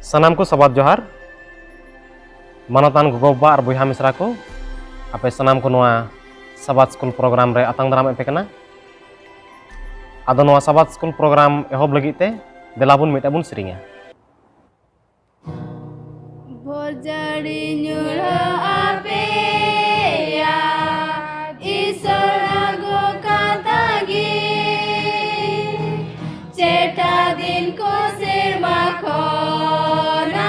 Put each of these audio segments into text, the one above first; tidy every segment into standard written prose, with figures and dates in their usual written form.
सनाम को सबाद जोहार मानतान गोगोबा और बुहा मिश्रा को आपे सनाम को नोआ सबाद स्कूल प्रोग्राम रे अतंग दाराम एपे कना आदो नोआ सबाद स्कूल प्रोग्राम एहोब लगिते देलाबुन मिटाबुन सिरिंगा भोजड़ी न्यूरा आपे या ईश्वरा गो कातागी चेटा दिन को सिरमा खोना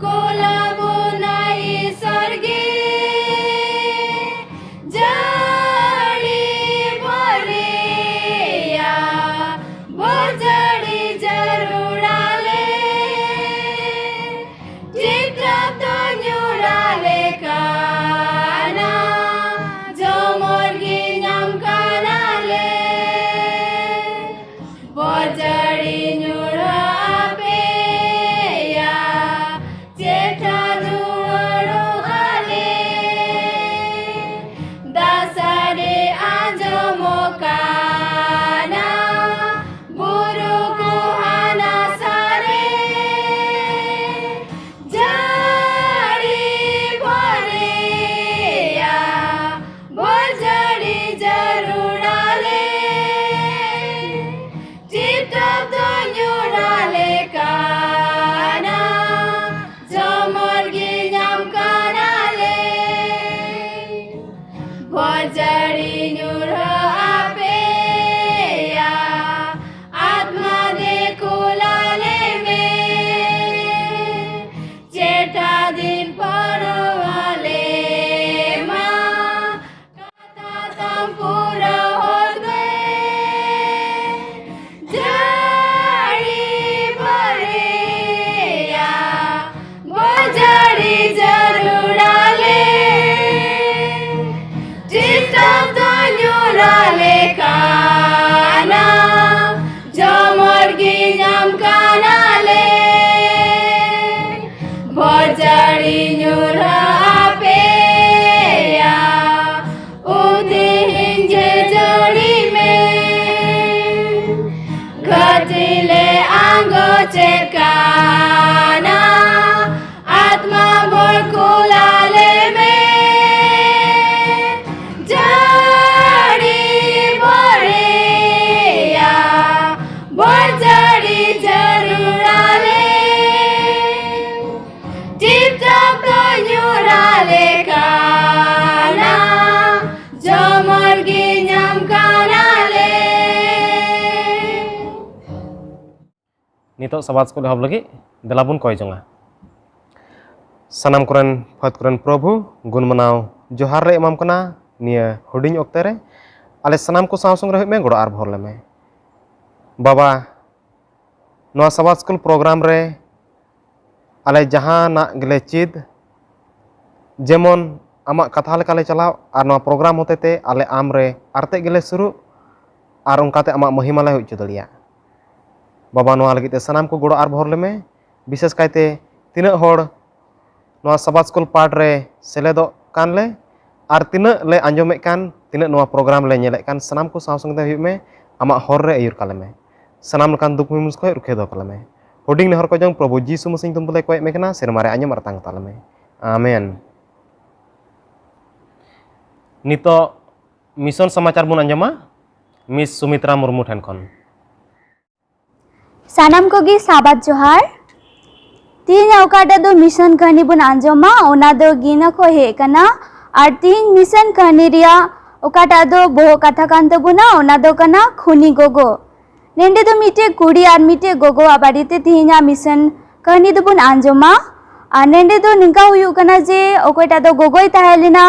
कोलाबो नाई स्वर्गी जड़ी भरिया भोजड़ी जरूराले टिकटॉक तो न्यूराले काना जो मुर्गी नाम कानाले भोजड़ी न्यूरा आपे या चेठा दुवड़ो आले दासारे आजो मोकाना बुरु को आना सारे जड़ी भरे या भोजड़ी जरूराले टिकटॉक तो न्यूराले काना जो मुर्गी नाम कानाले भोजड़ी न्यूरा आपे या आत्मा दे कुलाले में चेटा दिन परवाले माँ कथा तम पूरा हो गए जड़ी भरे या भोजड़ी जरूराले टिकटॉक तो न्यूराले काना जो मुर्गी नाम कानाले भोजड़ी न्यूरा आपे या उदी हिंजे जड़ी में घटिले आंगो चेकाना आत्मा भोर कुलाले में जड़ी भरे या भोजड़ी जरूराले टिकटॉक तो न्यूराले काना जो मुर्गी नाम कानाले नितो सबाद स्कूल एहोब लगी देलाबुन कय जोंगा सनाम कुरन फत कुरन प्रभु गुण मनाव जोहार रे एमाम कना निया हुडिंग ओक्ते रे आले सनाम को साव संग रहे में गोड़ आर भर ले में बाबा नोआ सबाद स्कूल प्रोग्राम रे आले जहां ना गले चिद जेमन आमा कथा लेकाले चलाव आर नोआ प्रोग्राम होते ते आले आम रे आरते गले शुरू आर उनकाते आमा महिमा ले हुई दड़िया बाबा नोआ लगी ते सनाम को गोड़ आर भर ले में विशेष कायते तिना होड़ नोआ सबाद स्कूल पार्ट रे सेलेदो कान ले आर तिना ले आंजोमे कान तिना नोआ प्रोग्राम ले नेले कान सनाम को साव संग हुई में आमा हर रे अयुर काले में सनाम लकान दुख मिमुस को रुखे दो काले में हुडिंग नेहर को जंग प्रभु जीसु मसीह तुम बोले कोय मेकना सेरमा रे आंजम अरतांग ताले में आमेन नितो मिशन समाचार बुन आंजमा मिस सुमित्रा मुर्मू ठेन खन सानाम कोगी साबाद जोहार तीन औकाटा दो मिशन कहानी बुन आंजमा ओना दो गिना को हे कना और तीन मिशन कहानी रिया औकाटा दो बहु कथा कान तबुना ओना दो कना खुनी गोगो नेंडे दो मिटे कुड़ी और मिटे गोगो आबाड़ीते तीना मिशन कहानी दो बुन आंजमा और नेंडे दो निका हुयु कना जे ओकोटा दो गोगोय ताहेलेना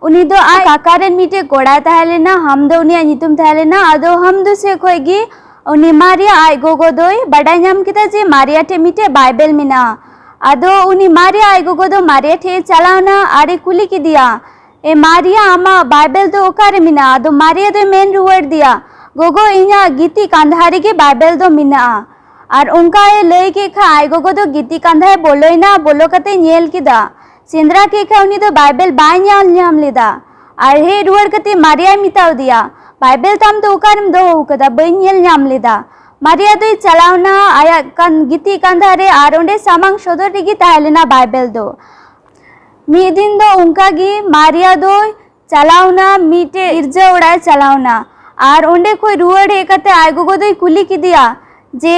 उनी दो आ काकारेन मिटे कोड़ा ताहेलेना हम दो उनिया नितुम ताहेलेना आदो हम दो से कोयगी उनी मारिया आय गोगो दोय बड़ाय नाम किता जे मारिया टे मिटे बाइबल मिना आदो उनी मारिया आय गोगो दो मारिया टे चलावना आरे कुली की दिया ए मारिया आमा बाइबल दो ओकारे मिना आदो मारिया दो मेन रुवर दिया गोगो इना गीति कांधारी के बाइबल दो मिना और उनका ए लय के खा आय गोगो दो गीति कांधाय बोलोइना बोलो कते नेल किदा सेंद्रा के खा उनी दो बाइबल बाय ᱧᱟᱢ लेदा और हे रुवर कते मारिया मिताव दिया बाइबल तम तो ओकारम दो कदा बई ᱧᱮᱞ ᱧᱟᱢ लेदा मारिया दो चलावना आया गिती कंधारे और ओंडे सामांग सदर रेगी ताहेलेना बाइबल दो मी दिन दो उनका गी मारिया दो चलावना मीटे इर्जा उड़ाए चलावना और ओंडे कोई रुआड़ हे कते आय गोगो दो कुली की दिया जे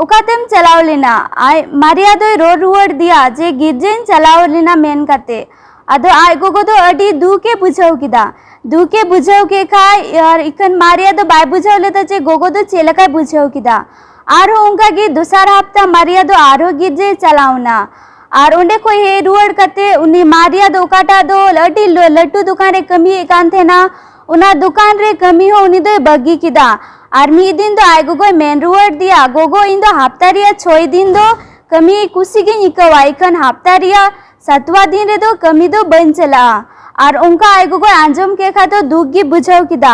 उकातेम चलाव लेना आय मारिया दो रो रुआड़ दिया जे गिरजेन चलाव लेना मेन कते अदो आय गोगो दो अडी दुके बुझाव किदा दुके बुझाव के खाय यार इकन मारिया दो बाय बुझाव लेता जे गोगो दो चेलकाय बुझाव किदा आरो उनका गी दूसरा हफ्ता मारिया दो आरो गिरजे चलावना और ओंडे कोई हे रुआड़ कते उनी मारिया दो काटा दो अडी लट्टू दुकान रे कमी एकान थे ना उना दुकान रे कमी हो उनी दो बगी किदा और मी दिन दो आय गोगो मेन रुआड़ दिया गोगो इन दो हफ्ता रिया 6 दिन दो कमी कुसी गी निकवा इकन हफ्ता रिया 7वां दिन रे दो कमी दो बन चला और उनका आय गोगो आंजम के खा तो दुख गी बुझाव किदा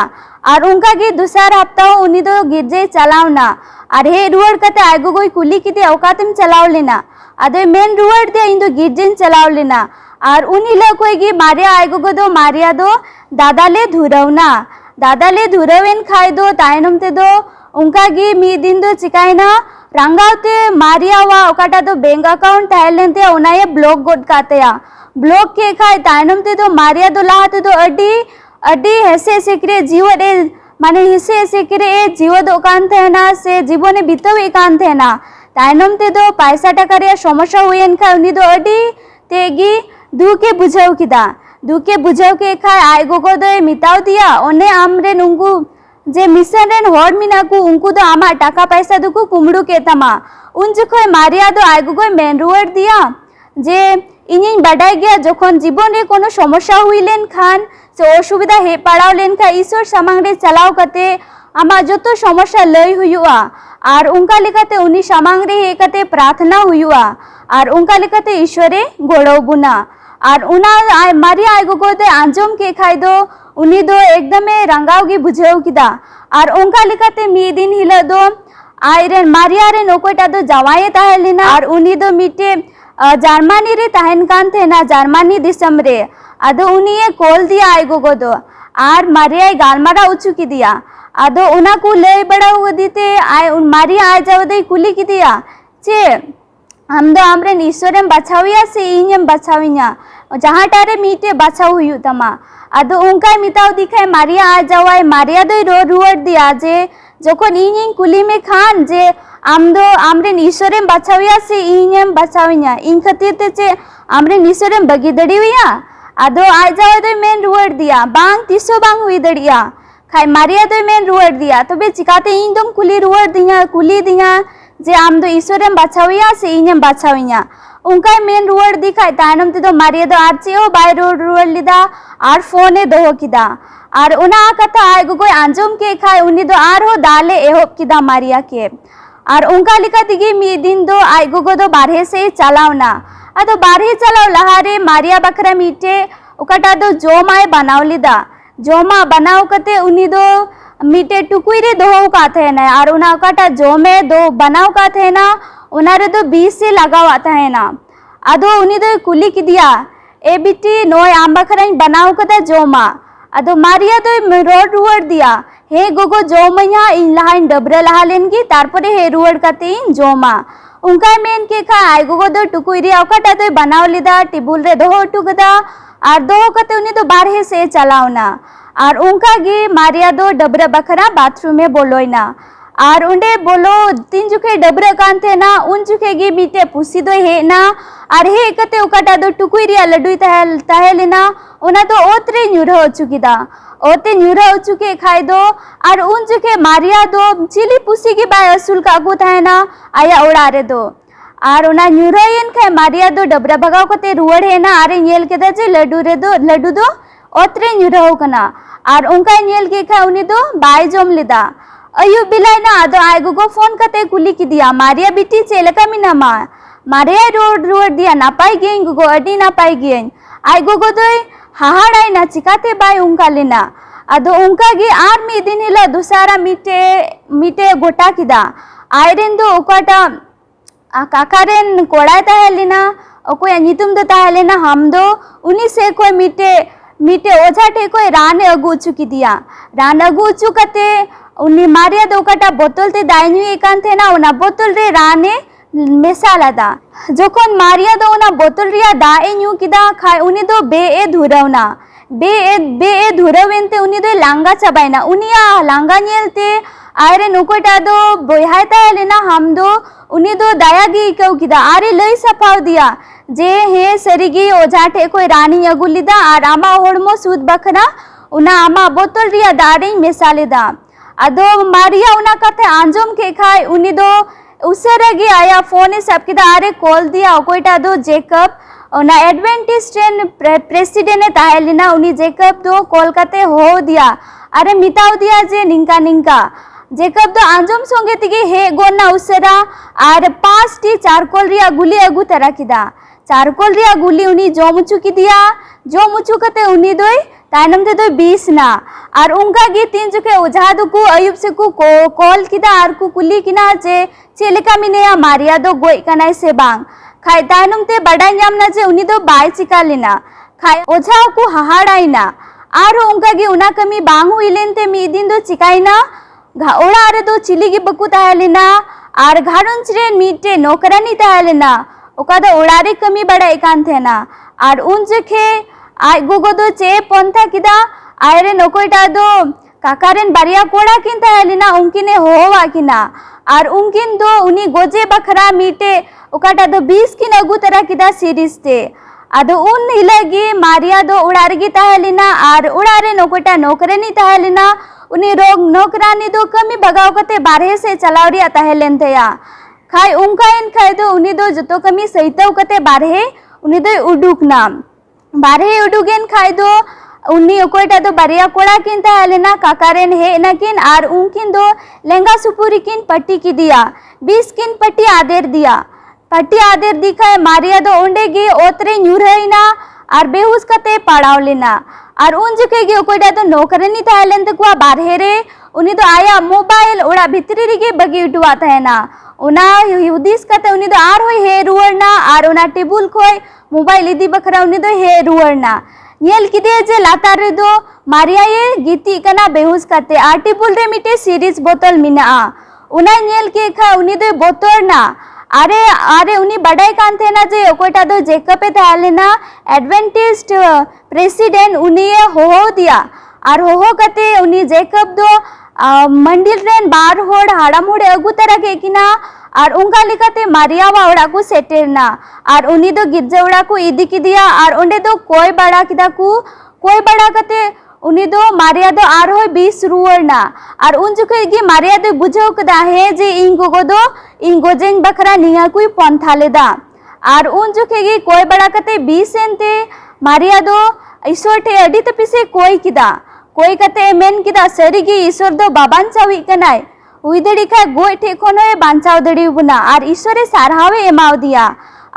और उनका गी दूसरा हफ्ता हो उनी दो गिरजे चलावना और हे रुआड़ कते आय गोगो कुली की औकातम चलाव लेना अदे मेन रुआड़ दे इन दो गिरजेन चलाव लेना और उनी ल कोई गी मारिया आय गोगो दो मारिया दो दादा ले धुरवेन खाय दो तायनम ते दो उनका गी मी दिन दो चिकायना रंगावते मारिया वा ओकाटा दो बैंक अकाउंट तायलेनते ओनाये ब्लॉक गोड कातेया ब्लॉक के खाय तायनम ते दो मारिया दो लाते दो अडी हेसे सेकरे जीव दे माने हिसे सेकरे जीव दो कान थे ना से जीवने बितवे कान थे ना तायनम ते दो पैसा टाका रे समस्या हुएन खाय उनी दो अडी तेगी दुके बुझाव किदा दुके बुझाव के खाय आय गोगो दो मिताव दिया ओने आमरे नुंगु जे मिशन रेन होड़ मिनाकु उनको दो आमा टाका पैसा दुकु कुमड़ू के तमा उन जखोय मारिया दो आय गोगो मेन रुआड़ दिया जे इनिं बाडाय गया जखन जीवन रे कोनो समस्या हुई लेन खान से असुविधा हे पड़ाव लेन खा ईश्वर सामांग रे चलाव कते आमा जतो समस्या लय हुयुआ और उनका लेकाते उनी सामांग रे हे कते प्रार्थना हुयुआ और उनका लेकाते ईश्वरे गोड़ो बुना और उना मारिया आय गोगो दे आंजम के खाय दो उनी दो एकदमे रंगाव गी बुझाव किदा और उनका लेकाते मी दिन हिला दो आय रे मारिया रे नोकोटा दो जावाये ताहेलेना और उनी दो मिटे जर्मनी रे ताहेन कान थे ना जर्मनी दिसम रे अदो उनी ये कॉल दिया आय गोगो दो और मारिया गालमारा उचु की दिया अदो उना को लय बड़ा दीते आय मारिया आय जाव दे कुली की दिया चे हम दो हमरे ईश्वरम बचाविया से इñem बचाविया जहाँ टारे मीटे बचाव हुयु तमा अदो उनका मिताव दिखाए मारिया आ जावाय मारिया दो रो रुआड़ दिया जे जखन इñ कुली में खान जे आम दो आमरे ईश्वरम बचाविया से इñem बचाविया इन खातिर ते चे आमरे ईश्वरम बगी दड़ीविया अदो आ जावे दो मेन रुआड़ दिया बांग तिसो बांग हुई दड़िया खाय मारिया दो मेन रुआड़ दिया तबे चिकाते इñ दम कुली रुआड़ दिया कुली दिया जे आम दो ईश्वरम बचाविया से इñem बचाविया उनका मेन रुआड़ दिखाय तायनम ते दो मारिया दो आरचे ओ बाय रुआड़ लिदा और फोने दो किदा और उना कथा आय गोगो आंजम के खाय उनी दो आर हो दाले एहोब किदा मारिया के और उनका लिखा दिगी मी दिन दो आय गोगो दो बारहे से चलावना अदो बारहे चलाव लहारे मारिया बकरा मीटे ओकाटा दो जोमाय बनाव लिदा जोमा बनाव कते उनी दो मीटे टुकुई रे दो का थे ना और उना ओकाटा जोमे दो बनाव का थे ना उना रे दो 20 से लगावा था ना अदो उनी दो कुली की दिया ए बिटी नोय आम बकरा बनाव कता जोमा अदो मारिया दो रोड रुआड़ दिया हे गोगो जोमया इन लहाइन डबरे लहा लेनगी तारपरे हे रुआड़ कते इन जोमा उनका मेन के खा आय गोगो दो टुकुई रे ओकाटा दो बनाव लिदा टेबुल रे दो टुकदा और दो कते उनी दो बारहे से चलावना और उनका गे मारिया दो डबरा बखरा बाथरूम में बोलोइना और उंडे बोलो 3 जुखे डबरा कान थे ना उन जुखे गे मीटे पुसी दो हे ना और हे कते ओकाटा दो टुकुई रिया लड्डुई ताहेलेना उना तो ओतरे न्यूरा चुकीदा ओते न्यूरा चुके खाय दो और उन जुखे मारिया दो चिली पुसी की बाय असुल कागु थाय ना आया ओड़ारे दो और उना न्यूरायन खाय मारिया दो डबरा भगाव कते रुआड़ है ना आरे नेल केदा जे लड्डू दो ओतरे न्यूराव कना और उनका नेल के खा उनी दो बाय जोम लेदा अयु बिलाय ना आदो आय गोगो फोन कते कुली की दिया मारिया बिटी चेलका मिना मा मारिया रोड रुआड़ दिया नापाय गेन गोगो अडी नापाय गेन आय गोगो दो हाहाड़ाय ना चिकाते बाय उनका लेना अदो उनका गे आर मी दिन हिला दुसारा मीटे गोटा किदा आयरेन दो ओकाटा काकारेन कोड़ाय ताहेलेना ओकोय नितुम दो ताहेलेना हम दो उनी से कोई मीटे ओझा ठे कोई रान अगु चुकी दिया रान अगु चुकते उन्नी मारिया दो काटा बोतल ते दाई ᱧᱩᱭᱮ ᱠᱟᱱ ᱛᱟᱦᱮᱱᱟ ᱚᱱᱟ ᱵᱳᱛᱚᱞ ᱨᱮ ᱨᱟᱱᱮ ᱢᱮᱥᱟ ᱞᱮᱫᱟ ᱡᱚᱠᱷᱚᱱ ᱢᱟरिया ᱫᱚ ᱚᱱᱟ ᱵᱳᱛᱚᱞ ᱨᱮᱭᱟᱜ ᱫᱟᱜ ᱮ ᱧᱩ ᱠᱮᱫᱟ ᱠᱷᱟᱡ ᱩᱱᱤ ᱫᱚ ᱵᱮ ᱫᱷᱩᱨᱟᱹᱣᱱᱟ ᱵᱮ ᱫᱷᱩᱨᱟᱹᱣᱮᱱᱛᱮ ᱩᱱᱤ ᱫᱚᱭ ᱞᱟᱸᱜᱟ ᱪᱟᱵᱟᱭᱱᱟ ᱩᱱᱤᱭᱟᱜ ᱞᱟᱸᱜᱟ ᱧᱮᱞᱛᱮ ᱟᱡᱨᱮᱱ ᱚᱠᱚᱭᱴᱟᱜ ᱫᱚ ᱵᱚᱭᱦᱟᱭ ᱛᱟᱦᱮᱸ ᱞᱮᱱᱟ ᱦᱟᱢ ᱫᱚ ᱩᱱᱤ ᱫᱚ ᱫᱟᱭᱟ ᱜᱮ ᱟᱹᱭᱠᱟᱹᱣ ᱠᱮᱫᱟ ᱟᱨᱮ ᱞᱟᱹᱭ ᱥᱟᱯᱷᱟᱣᱫᱮᱭᱟ ᱡᱮ ᱦᱮᱸ ᱥᱟᱹᱨᱤᱜᱮ ᱚᱡᱷᱟ ᱴᱷᱮᱡ ᱠᱷᱚᱡ ᱨᱟᱱᱤᱧ ᱟᱹᱜᱩ ᱞᱮᱫᱟ ᱟᱨ ᱟᱢᱟᱜ ᱦᱚᱲᱢᱚ ᱥᱩᱫ ᱵᱟᱠᱷᱨᱟ ᱚᱱᱟ ᱟᱢᱟᱜ ᱵᱳᱛᱚᱞ ᱨᱮᱭᱟᱜ ᱫᱟᱜ ᱨᱤᱧ ᱢᱮᱥᱟ ᱞᱮᱫᱟ ᱟᱫᱚ ᱢᱟरिया ᱚᱱᱟ ᱠᱟᱛᱷᱟ ᱟᱸᱡᱚᱢ ᱠᱮᱫ ᱠᱷᱟᱡ ᱩᱱᱤ ᱫᱚ ᱩᱥᱟᱹᱨᱟ ᱜᱮ ᱟᱭᱟᱜ ᱯᱷᱳᱱ ᱮ ᱥᱟᱵ ᱠᱮᱫᱟ ᱟᱨᱮ ᱠᱚᱞ ᱫᱤᱭᱟ ᱚᱠᱚᱭᱴᱟᱜ ᱫᱚ ᱡᱮᱠᱚᱵ ᱚᱱᱟ एडवेंटिस्ट रेन प्रेसिडेंट ए ताहे लेना उनी जेकब दो कॉल करते हो दिया अरे मिताव दिया जे निंका निंका जेकब दो आंजम संगे तिगे हे गोना उसरा और 5 टी चारकोल रिया गुली अगु तरा किदा चारकोल रिया गुली उनी जोमुचु की दिया जोमुचु कते उनी दोय तायनम ते दोय 20 ना और उनका गे तीन जुके ओझा दो को अयुब से को कॉल किदा और को कुली किना जे चेलेका मिनेया मारिया दो गोय कनाय से बांग खाय तायनम ते बड़ा ᱧᱟᱢ ना जे उनी दो बाय चिका लेना खाय ओझा को हाहाड़ाइना और उनका गे उना कमी बांग हुई लेनते मी दिन दो चिकाइना ओड़ा रे दो चिली गे बकु ताहे लेना और घारंज रे मीटे नौकरानी ताहे लेना ओका दो ओड़ा रे कमी बड़ा एकान थेना और उन जखे आय गोगो दो चे पंथा किदा आयरे नोकोइटा दो काकारेन बारिया कोड़ा किन ताहे लेना उनकिने होवा किना और उनकिन दो उनी गोजे बखरा मीटे ओकाटा दो 20 किन अगु तरा किदा सीरीज ते आदो उन हिलगी मारिया दो उड़ारगी ताहे लेना और उड़ारे नोकोटा नौकरानी ताहे लेना उनी रोग नौकरानी दो कमी बगाव कते बारहे से चलावरिया ताहे लेनतेया खाय उनका इन खाय दो उनी दो जतो कमी सहितव कते बारहे उनी दो उडुकना बारहे उडुगेन खाय दो उन्नी ओकोटा दो बारिया कोड़ा किन ताहे लेना काकारेन हे नकिन और उनकिन दो लेंगा सुपुरी किन पट्टी की दिया 20 किन पट्टी आदेर दिया पट्टी आदेर दिखाए मारिया दो ओंडेगी ओतरे ᱧᱩᱨᱦᱟᱹᱭᱱᱟ और बेहुस कते पड़ाव लेना और उन जके गे ओकोटा दो नौकरानी ताहेलेन तकुआ बारहे रे उनी दो आया मोबाइल ओड़ा भितरी रेगे बगी उटुआ ताहेना उना हुदिस कते उनी दो आर होय हे रुवरना और उना टेबुल खोय मोबाइल इदी बखरा उनी दो हे रुवरना नेल किदे जे लातार रे दो मारिया ये गीती कना बेहुस कते आर टेबुल रे मिटे सीरीज बोतल मिना उना नेल के खा उनी दो बोतरना अरे अरे उनी बड़ाई कान थे ना जे ओकोटा दो जेकब पे तालेना एडवेंटिस्ट प्रेसिडेंट उनी हो दिया और हो कते उनी जेकब दो मंदिर रेन बार होड़ हाड़ाम होड़े अगु तरा के किना और उनका लिखाते मारिया वा ओड़ा को सेटेरना और उनी दो गिरजा ओड़ा को इदी की दिया और उन्हें दो कोई बड़ा किदा को कोई बड़ा कते उनी दो मारिया दो आर होय 20 रुवरना और उन जुके गी मारिया दो बुझाव कदा हे जे इन गोगो दो इन गोजेन बखरा निया कोई पंथा लेदा और उन जुके गी कोई बड़ा कते 20 एनते मारिया दो ईश्वर ठे अडी तपिसे कोई किदा कोई कते मेन किदा सरी गी ईश्वर दो बाबान चावी कनाय उई दड़ी खा गोय ठे कोनो ए बांचाव दड़ी बुना और ईश्वरे सारहावे एमाव दिया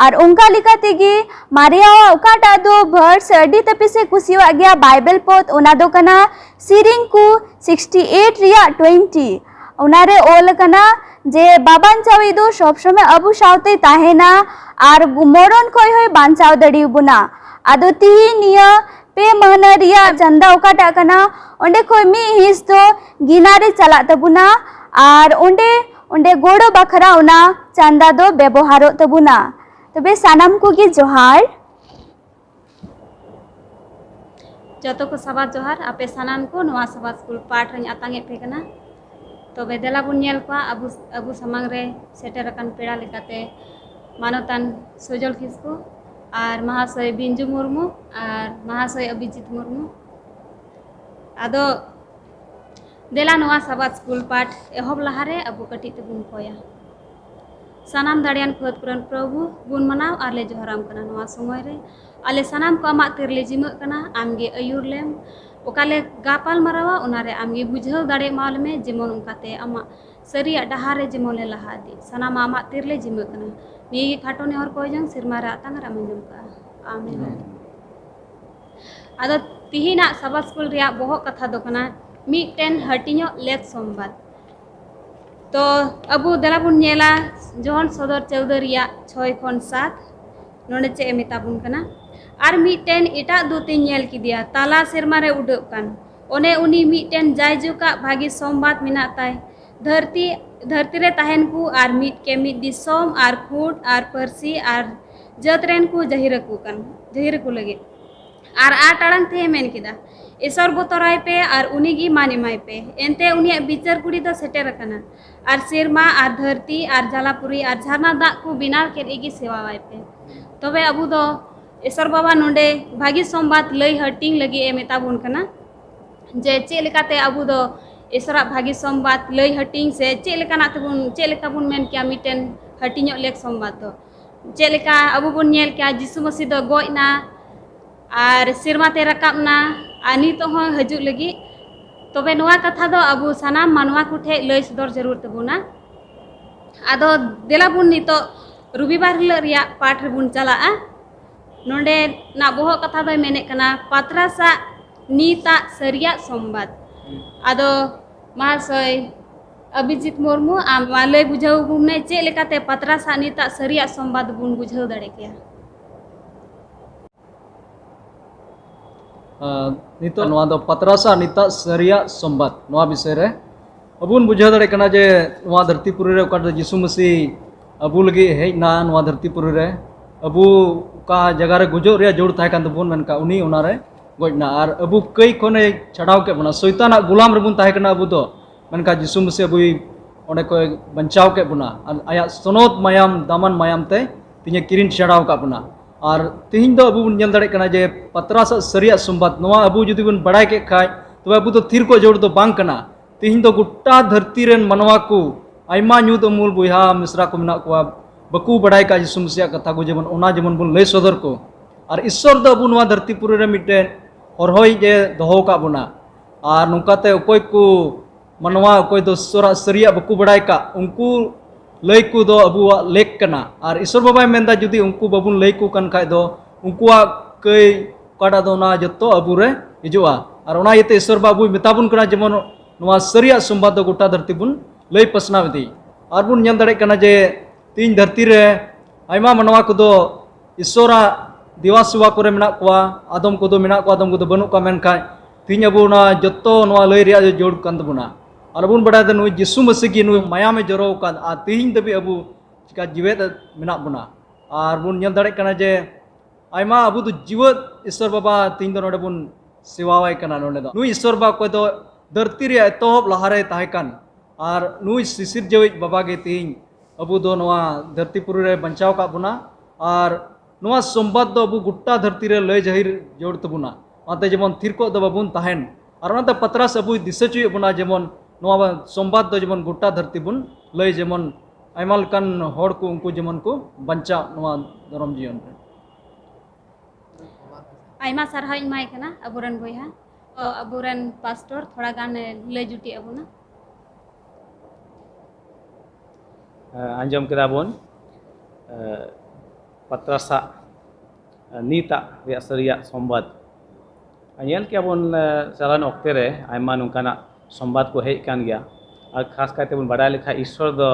और उनका लिखा तेगी मारिया ओकाटा दो वर्स अडी तपिसे कुसिवा गया बाइबल पोत ओना दो कना सीरिंग को 68 रिया 20 उनारे ओल कना जे बाबान चावी दो सब समय अबु सावते ताहेना और मोरन कोई होय बांचाव दड़ी बुना आदो तिही निया पे महना रिया चंदा ओकाटा कना ओंडे कोई मी हिस दो गिनारे चला तबुना और ओंडे ओंडे गोड़ो बखरा ओना चंदा दो व्यवहारो तबुना तबे सानाम को गी जोहार जतो को सभा जोहार आपे सानाम को नवा सभा स्कूल पाठ रही आतांगे फेकना तबे देला बुन नेल को अबु समांग रे सेटर रकन पेड़ा लेकाते मानवतान सोजल किसको और महाशय बिंजू मुर्मू और महाशय अभिजीत मुर्मू आदो देला नवा सभा स्कूल पाठ एहब लहारे अबु कटी तबुन कोया सानाम दाड़ियान खोद पुरन प्रभु गुण मनाव और ले जोहराम कना नवा समय रे आले सानाम को आमा तिरले जिम कना आमगे अयुर लेम ओकाले गापाल मरावा उनारे आमगे बुझाव दाड़े माल में जेमन उनकाते आमा सरी डहारे जेमन ले लहा दी सानाम आमा तिरले जिम कना नी खाटो ने हर कोई जंग सिरमारा तांगरा मंजम का आमीन आदो तिहिना सभा स्कूल रिया बोहो कथा दो कना मिटेन हटिño लेत सोमबार तो अबु दलाबुन नेला जोहन सदर चौधरिया 6 खन 7 नोडे चे मेताबुन कना और मिटेन इटा दुते नेल की दिया ताला सेरमा रे उडक कान ओने उनी मिटन जायजुका भागी सोमबाद मिना ताय धरती रे तहन को आर मिट के मिट दिसोम आर खुट आर परसी आर जतरेन को जहिर को लगे आर टाड़ांग थे मेन किदा ईश्वर बतराय पे आर उनी गी मान एमाय पे एनते उनी बिचार कुड़ी दो सेटेर कना आर सिरमा आर धरती आर जलापुरी आर झरना दाग को बिना के एगी सेवावाय पे तबे अबू दो ईश्वर बाबा नोंडे भागी सोमबाद लई हटिंग लगी ए मेताबुन कना जे चे लेकाते अबू दो ईश्वरा भागी सोमबाद लई हटिंग से चे लेकाना तबुन चे लेका बुन मेन किया मिटेन हटिंग लेक सोमबाद दो चे लेका अबू बुन नेल किया यीशु मसीह दो गोइना आर सिरमा ते रकाबना आर नितो हो हजू लगी तबे नोआ कथा दो अबू सानाम मानवा कुठे लई सदर जरूर तबुना आदो देलाबुन नितो रविवार हिलो रिया पाठ रेबुन चला नोंडे ना बोहो कथा दो मेने कना पात्रासा नीता सरिया सोमबाद आदो महाशय अभिजीत मुर्मू आम लई बुझाव बुने चे लेकाते पात्रासा नीता सरिया सोमबाद बुन बुझाव दाड़े किया नितो नवा दो पत्रासा निता सरिया सोमबाद नवा विषय रे अबुन बुझाव दाड़े कना जे नवा धरतीपुरी रे ओका यीशु मसीह अबू लगी हेज ना नवा धरतीपुरी रे अबू का जगह रे गुजो रे जोड़ थाय कान तबुन मेनका उनी ओना रे गजना आर अबू कई कोने छड़ाव के बना शैताना गुलाम रेबुन थाय कना अबू दो मेनका यीशु मसीह अबू ओने को बंचाव के बना आया सनोत मायाम दामन मायाम ते तिने किरिन छड़ाव का बना और तिहिन दो अबू नेल दाड़े कना जे पत्रासा सरिया सोमबाद नवा अबू जुदी बन बड़ाय के खाय तो अबू तो थिर को जोड़ दो बांग कना तिहिन दो गुट्टा धरती रेन मनवा को आयमा न्यूत मूल बुहा मिश्रा को मेना को बकू बड़ाय का यीशु मसीह कथा को जेमन ओना जेमन बुन लय सदर को और ईश्वर दो अबू नवा धरतीपुरी रे मिटे हरहय जे दोहो का बुना और नुकाते अकोय को मनवा अकोय दो ईश्वरा सरिया बकू बड़ाय का उनको लय को दो अबुआ लेक कना और ईश्वर बाबाय मेंदा जुदी उनको बाबुन लय को कन खाय दो उनकुआ कई काडा दो ना जतो अबू रे हिजुआ और ओना येते ईश्वर बाबू मेताबुन कना जेमन नवा सरिया सोमबाद दो गोटा धरती बुन लय पसनाव दी और बुन नेल दाड़े कना जे तीन धरती रे आयमा मनवा को दो ईश्वरा दिवा सेवा करे मेना कोआ आदम को दो मेना को आदम को दो बनु का मेनखाय तीन अबू ना जतो नवा लय रिया जोड़ कान तबुना और अबुन बड़ा दे नुई यीशु मसीह की नुई माया में जरो का आ तीन दबी अबू चिका जीवित मेना बुना और बुन नेल दाड़े कना जे आयमा अबू दो जीवित ईश्वर बाबा तीन दो नोडे बुन सेवावाय कना नोडे दो नुई ईश्वर बाबा को दो धरती रे एतोहब लहारे ताहे कान और नुई सिसिर जेवित बाबा के तीन अबू दो नवा धरतीपुरी रे बंचाव का बुना और नवा सोमबाद दो अबू गुट्टा धरती रे लय जहिर जोड़ तबुना आते जेमन थिर को दो बाबुन ताहेन और ओनाते पत्रास अबू दिसे चुय बुना जेमन नवा सोमबाद दो जेमन गुट्टा धरती बुन लय जेमन आयमा लकान हड़ को उनको जेमन को बंचा नवा धर्म जीवन रे आयमा सारहा इमाय कना अबुरन बोयहा अबुरन पास्टर थोड़ा गान लय जुटी अबुना आंजम केदा बोन पत्रासा नीता रे सरिया सोमबाद नेल के बोन चलान ओक्ते रे आयमा नुकाना सोमबाद को हेज कान गया और खास करते बन बड़ा लेखा ईश्वर दो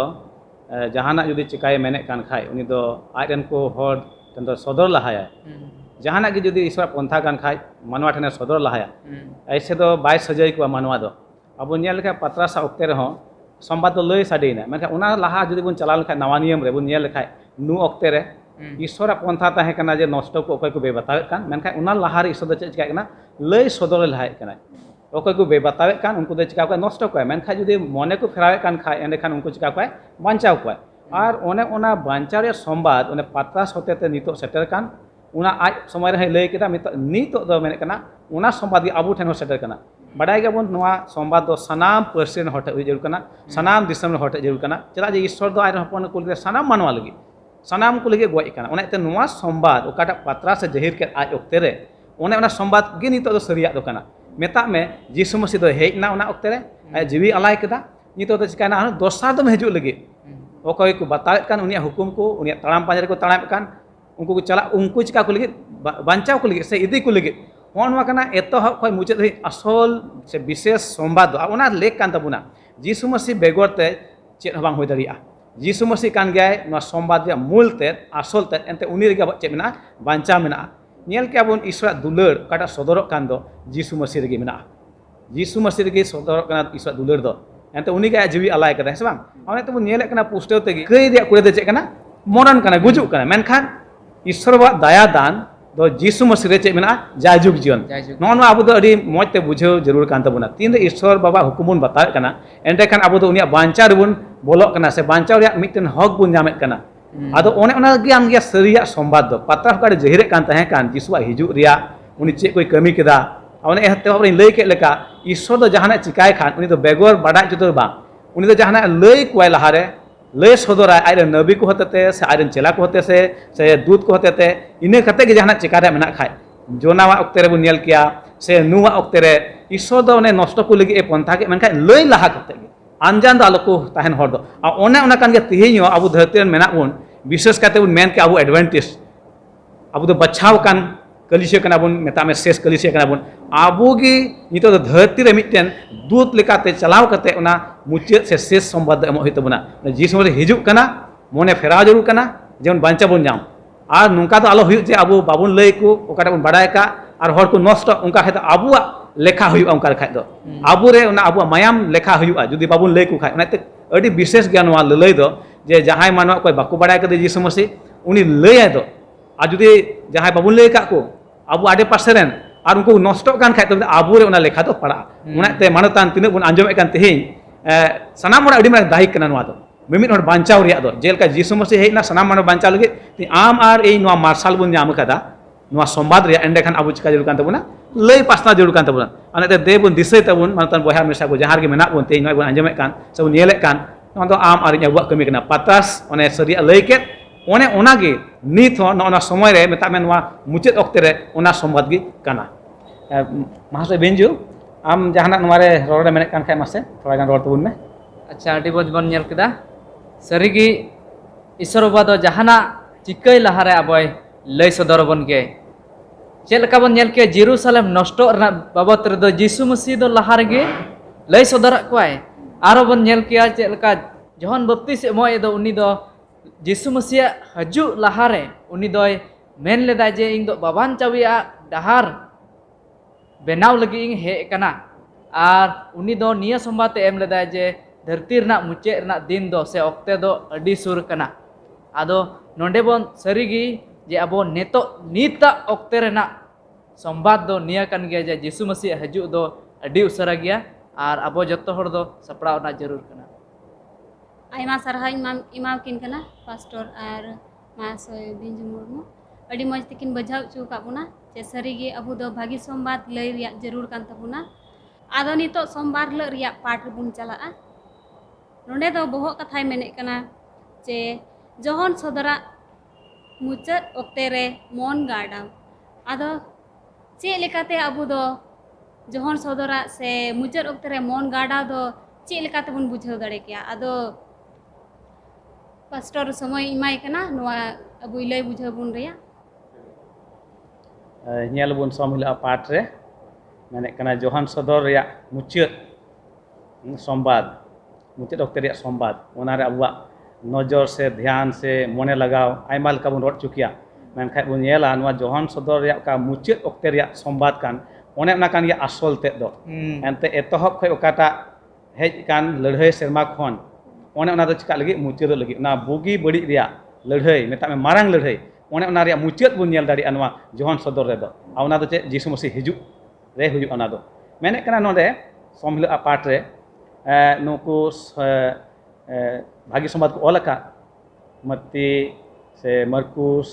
जहाना जुदी चिकाय मेने कान खाय उनी दो आयरन को हर तंदो सदर लहाया जहाना की जुदी ईश्वर पंथा कान खाय मानवा ठने सदर लहाया ऐसे दो बाय सजय को मानवा दो अब नेल लेखा पत्रासा ओक्ते रे हो सोमबाद दो लय साडेना मेनखा उना लहा जुदी बन चला लेखा नवा नियम रे बन नेल लेखा नु ओक्ते रे ईश्वर पंथा ताहे कना जे नष्ट को ओकय को बेबतावे कान मेनखा उना लहा रे ईश्वर दो चे चिकाय कना लय सदर लहाय कना ओकय को बेबतावे कान उनको दो चिका को नष्ट को मेनखा जुदी मने को फेरावे कान खाय एंडे खान उनको चिका को बांचाव को और ओने ओना बांचाव रे सोमबाद ओने पत्रास होतेते नितो सेटर कान उना आज समय रे लय केदा नितो दो मेने कना उना सोमबाद गे आबू ठेनो सेटर कना बड़ाई गबन नवा सोमबाद दो सनाम पर्सन हटे जरूर कना सनाम दिसम हटे जरूर कना चला जे ईश्वर दो आय हपन को लगे सनाम मानवा लगी सनाम को लगे गय कना ओना ते नवा सोमबाद ओकाटा पत्रा से जहिर के आज ओक्ते रे ओने सोमबाद गे नितो दो सरिया दो कना मेता में यीशु मसीह दो हेज ना ओना ओक्ते रे आय जीवी अलाय केदा नितो दो चिकाना दोसार दम हेजु लगे ओकय को बतावे कान उनिया हुकुम को उनिया ताड़ाम पांजरे को ताड़ाम कान उनको को चला उनको चिका को लगे बांचाव को लगे से इदी को लगे होना एतहब खय मुचाद आसल से विशेष सोमबाद ओना लेक कान तबुना यीशु मसीह बेगरते चेद हबां होय दाड़िया यीशु मसीह कान गयाय नवा सोमबाद मूल तेद आसल तेद एनते उनी रेगे चेद मेना बांचा मेना नेल के आबोन ईश्वर दुलार काटा सदरक कान दो यीशु मसीह रेगे मेना जीसु मसीह ᱨᱮᱜᱮ ᱥᱚᱫᱚᱨᱚᱜ ᱠᱟᱱᱟ ᱤᱥᱣᱟᱜ ᱫᱩᱞᱟᱹᱲ ᱫᱚ ᱮᱱᱛᱮ ᱩᱱᱤ ᱜᱮ ᱡᱤᱣᱤ ᱟᱞᱟᱭ ᱠᱟᱫᱟ ᱦᱮᱸ ᱥᱮ ᱵᱟᱝ ᱚᱱᱮ ᱛᱮᱵᱚᱱ ᱧᱮᱞᱮᱫ ᱠᱟᱱᱟ ᱯᱩᱥᱴᱟᱹᱣ ᱛᱮᱜᱮ ᱠᱟᱹᱭ ᱨᱮᱭᱟᱜ ᱠᱩᱲᱟᱹ ᱫᱚ ᱪᱮᱫ ᱠᱟᱱᱟ ᱢᱚᱨᱚᱱ ᱠᱟᱱᱟ ᱜᱩᱡᱩᱜ ᱠᱟᱱᱟ ᱢᱮᱱᱠᱷᱟन ईश्वरवाग दया दान दो जीसु मसीह रे चेक मेना जायजुग जीवन नोनो आबो दो अडी मौज ते बुझाव जरूर कान तबुना तीन रे ईश्वर बाबा हुकुम बुन बताए कना एंडे खान आबो दो उनिया बांचा रुबुन बोलोक कना से बांचा रे मिटन हक बुन जामेत कना आदो ओने ओना गे आम गे सरिया संवाद दो पत्रा का जहिरे कान तहे कान जीसुआ हिजु रिया उनी चेक कोई कमी केदा ओने एहते बाबा लई के लेका ईश्वर दो जहाना चिकाय खान उनी दो बेगोर बाडा जुतो बा उनी दो जहाना लई कोय लहारे लय सदरा आयरन नबी को होते से आयरन चेला को होते से दूध को होते इने कते के जहाना चिकारे मेना खाय जोनावा ओक्ते रे बुन नेल किया से नुवा ओक्ते रे ईश्वर दो ने नष्ट को लगी ए पंथा के मेनखा लय लाहा कते अनजान दो आलो को ताहन हर दो आ ओने ओना कान के तिहियो अबु धरती मेना बुन विशेष कते बुन मेन के अबु एडवांटेज अबु दो बचाव कान कलिसिया कना बुन मेता में शेष कलिसिया कना बुन आबु गी नितो दो धरती रे मिटन दूत लेकाते चलाव कते ओना मुचाद से शेष संवाद एमो होय तबना जीसु मसीह हिजुक कना मोने फेराव जरूर कना जेमन बांचा बुन जाम आर नुका तो आलो हुयु जे अबु बाबुन लय को ओकाटा बुन बाडाय का आर हर को नष्ट उनका है अबुआ लेखा हुयु उनका खाय दो आबु रे ओना अबुआ मायाम लेखा हुयु जुदी बाबुन लय को खाय ओनाते अडी विशेष ज्ञान वा लय दो जे जहाय मानवा कोई बाकु बाडाय कदे जीसु मसीह उनी लय दो आ जुदी जहाय बाबुन लय का को अबु आडे पासेरेन और उनको नष्ट कान खाय तब आबु रे ओना लेखा तो पड़ा ओनाते मानतान तिने बुन आंजम कान तेहिं सनाम मोड़ा अडी मार दाही कना नवा दो मिमिट हर बांचाव रिया दो जेलका जीसु मसीह हेना सनाम मानो बांचाव लगे ति आम आर ए नवा मार्शल बुन जाम कदा नवा संवाद रिया एंडे खान आबु चिका जरूर कान तबुना लय पासना जरूर कान तबुना अनेते दे बुन दिसै तबुन मानतान बहा मिसा को जहार के मेना बुन तेहिं नय बुन आंजम कान सब नेले कान नवा दो आम आर इया बुआ कमी कना पतास ओने सरिया लय के ओने ओना गे नित हो नोना समय रे मेता में नवा मुचाद ओक्ते रे ओना संवाद गे काना महासे बेंजू आम जहाना नवारे रोड मेने कान खाय मासे थोड़ा गान रोड तबुन में अच्छा अडी बोझ बन नेल केदा सरीगी ईश्वर बाबा दो जहाना चिकई लहारे आबय लय सदर बन के चेल का बन नेल के जेरूसलेम नष्ट रना बाबत रे दो यीशु मसीह दो लहारे गे लय सदर कोय आरो बन नेल किया चेल का जहन बप्तिस एमोय दो उनी दो यीशु मसीह हजु लहारे उनी दोय मेन लेदा जे इन दो बाबान चाविया डहार बेनाव लगी इन हे कना आर उनी दो निया संबात एम लेदा जे धरती रना मुचे रना दिन दो से ओक्ते दो अडी सुर कना आदो नोंडे बोन सरीगी जे अबो नेतो नीता ओक्ते रना संबाद दो निया कन गया जे यीशु मसीह हजु दो अडी उसरा गया आर अबो जत्तो हर दो सपड़ा ना जरूर कना आयमा सरहा इमाम किन कना पास्टर आर मासोय बिंजु मुर्मू अडी मज तिकिन बजाव चु काबुना जे सरीगी अबु दो भागी संबाद लय रिया जरूर कान तबुना आदो नितो सोमवार ल रिया पाठ बुन चला नोंडे दो बहुत कथाय मेने कना जे जहन सदरा मुचाद ओक्ते रे मन गाडा आदो चे लेकाते अबु दो जहन सदरा से मुचाद ओक्ते रे मन गाडा दो चे लेकाते बुन बुझाव दाड़े किया आदो पास्टर समय इमाय कना नोआ अबु लय बुझाव बुन रिया नेल बुन समिला पाठ रे मेने कना जोहान सदर रिया मुचाद संवाद मुचाद ओक्ते रिया संवाद ओना रे अबुआ नजर से ध्यान से मने लगाव आयमा लका बुन रोड चुकिया मेनखा बुन नेला नोआ जोहान सदर रिया का मुचाद ओक्ते रिया संवाद कान ओने ओना कान गे आसल ते दो एनते एतहब खय ओकाटा हेज कान लड़हय सेरमा खन ओने ओना दो चिका लगी मुचाद लगी ना बुगी बड़ी रिया लड़हय मेता में मारांग लड़हय ओने ओना रिया मुचाद बुन नेल दाड़ी अनवा जोहान सदर रे दो आ ओना दो चे यीशु मसीह हिजु रे हुयु ओना दो मेने कना नोडे समहिला पाठ रे नुकु भागी संवाद को ओलका मत्ती से मरकुस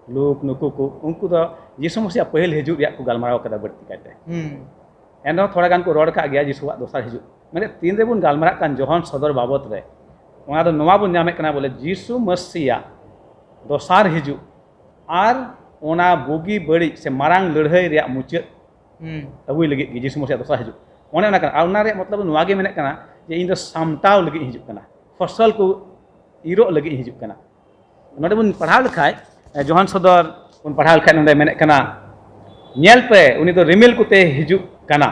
लूक नुकु को उनको दो यीशु मसीह पहल हिजु रिया को गालमाराव कदा बड़ती काते एनो थोड़ा गान को रोड का गया यीशुआ दोसर हिजु माने तीन रे बुन गालमारा कान जोहान सदर बाबत रे ओना दो नवा बुन जामे कना बोले यीशु मसीह दोसर हिजु आर ओना बुगी बड़ी से मारांग लड़हय रिया मुचाद अबुई लगी यीशु मसीह दोसर हिजु ओने ओना कना ओना रे मतलब नवा गे मेने कना जे इन दो सामटाव लगी हिजु कना फसल को इरो लगी हिजु कना नोडे बुन पढ़ाव लखाय जोहान सदर बुन पढ़ाव लखाय नोडे मेने कना नेल पे उनी दो रिमिल कुते हिजु कना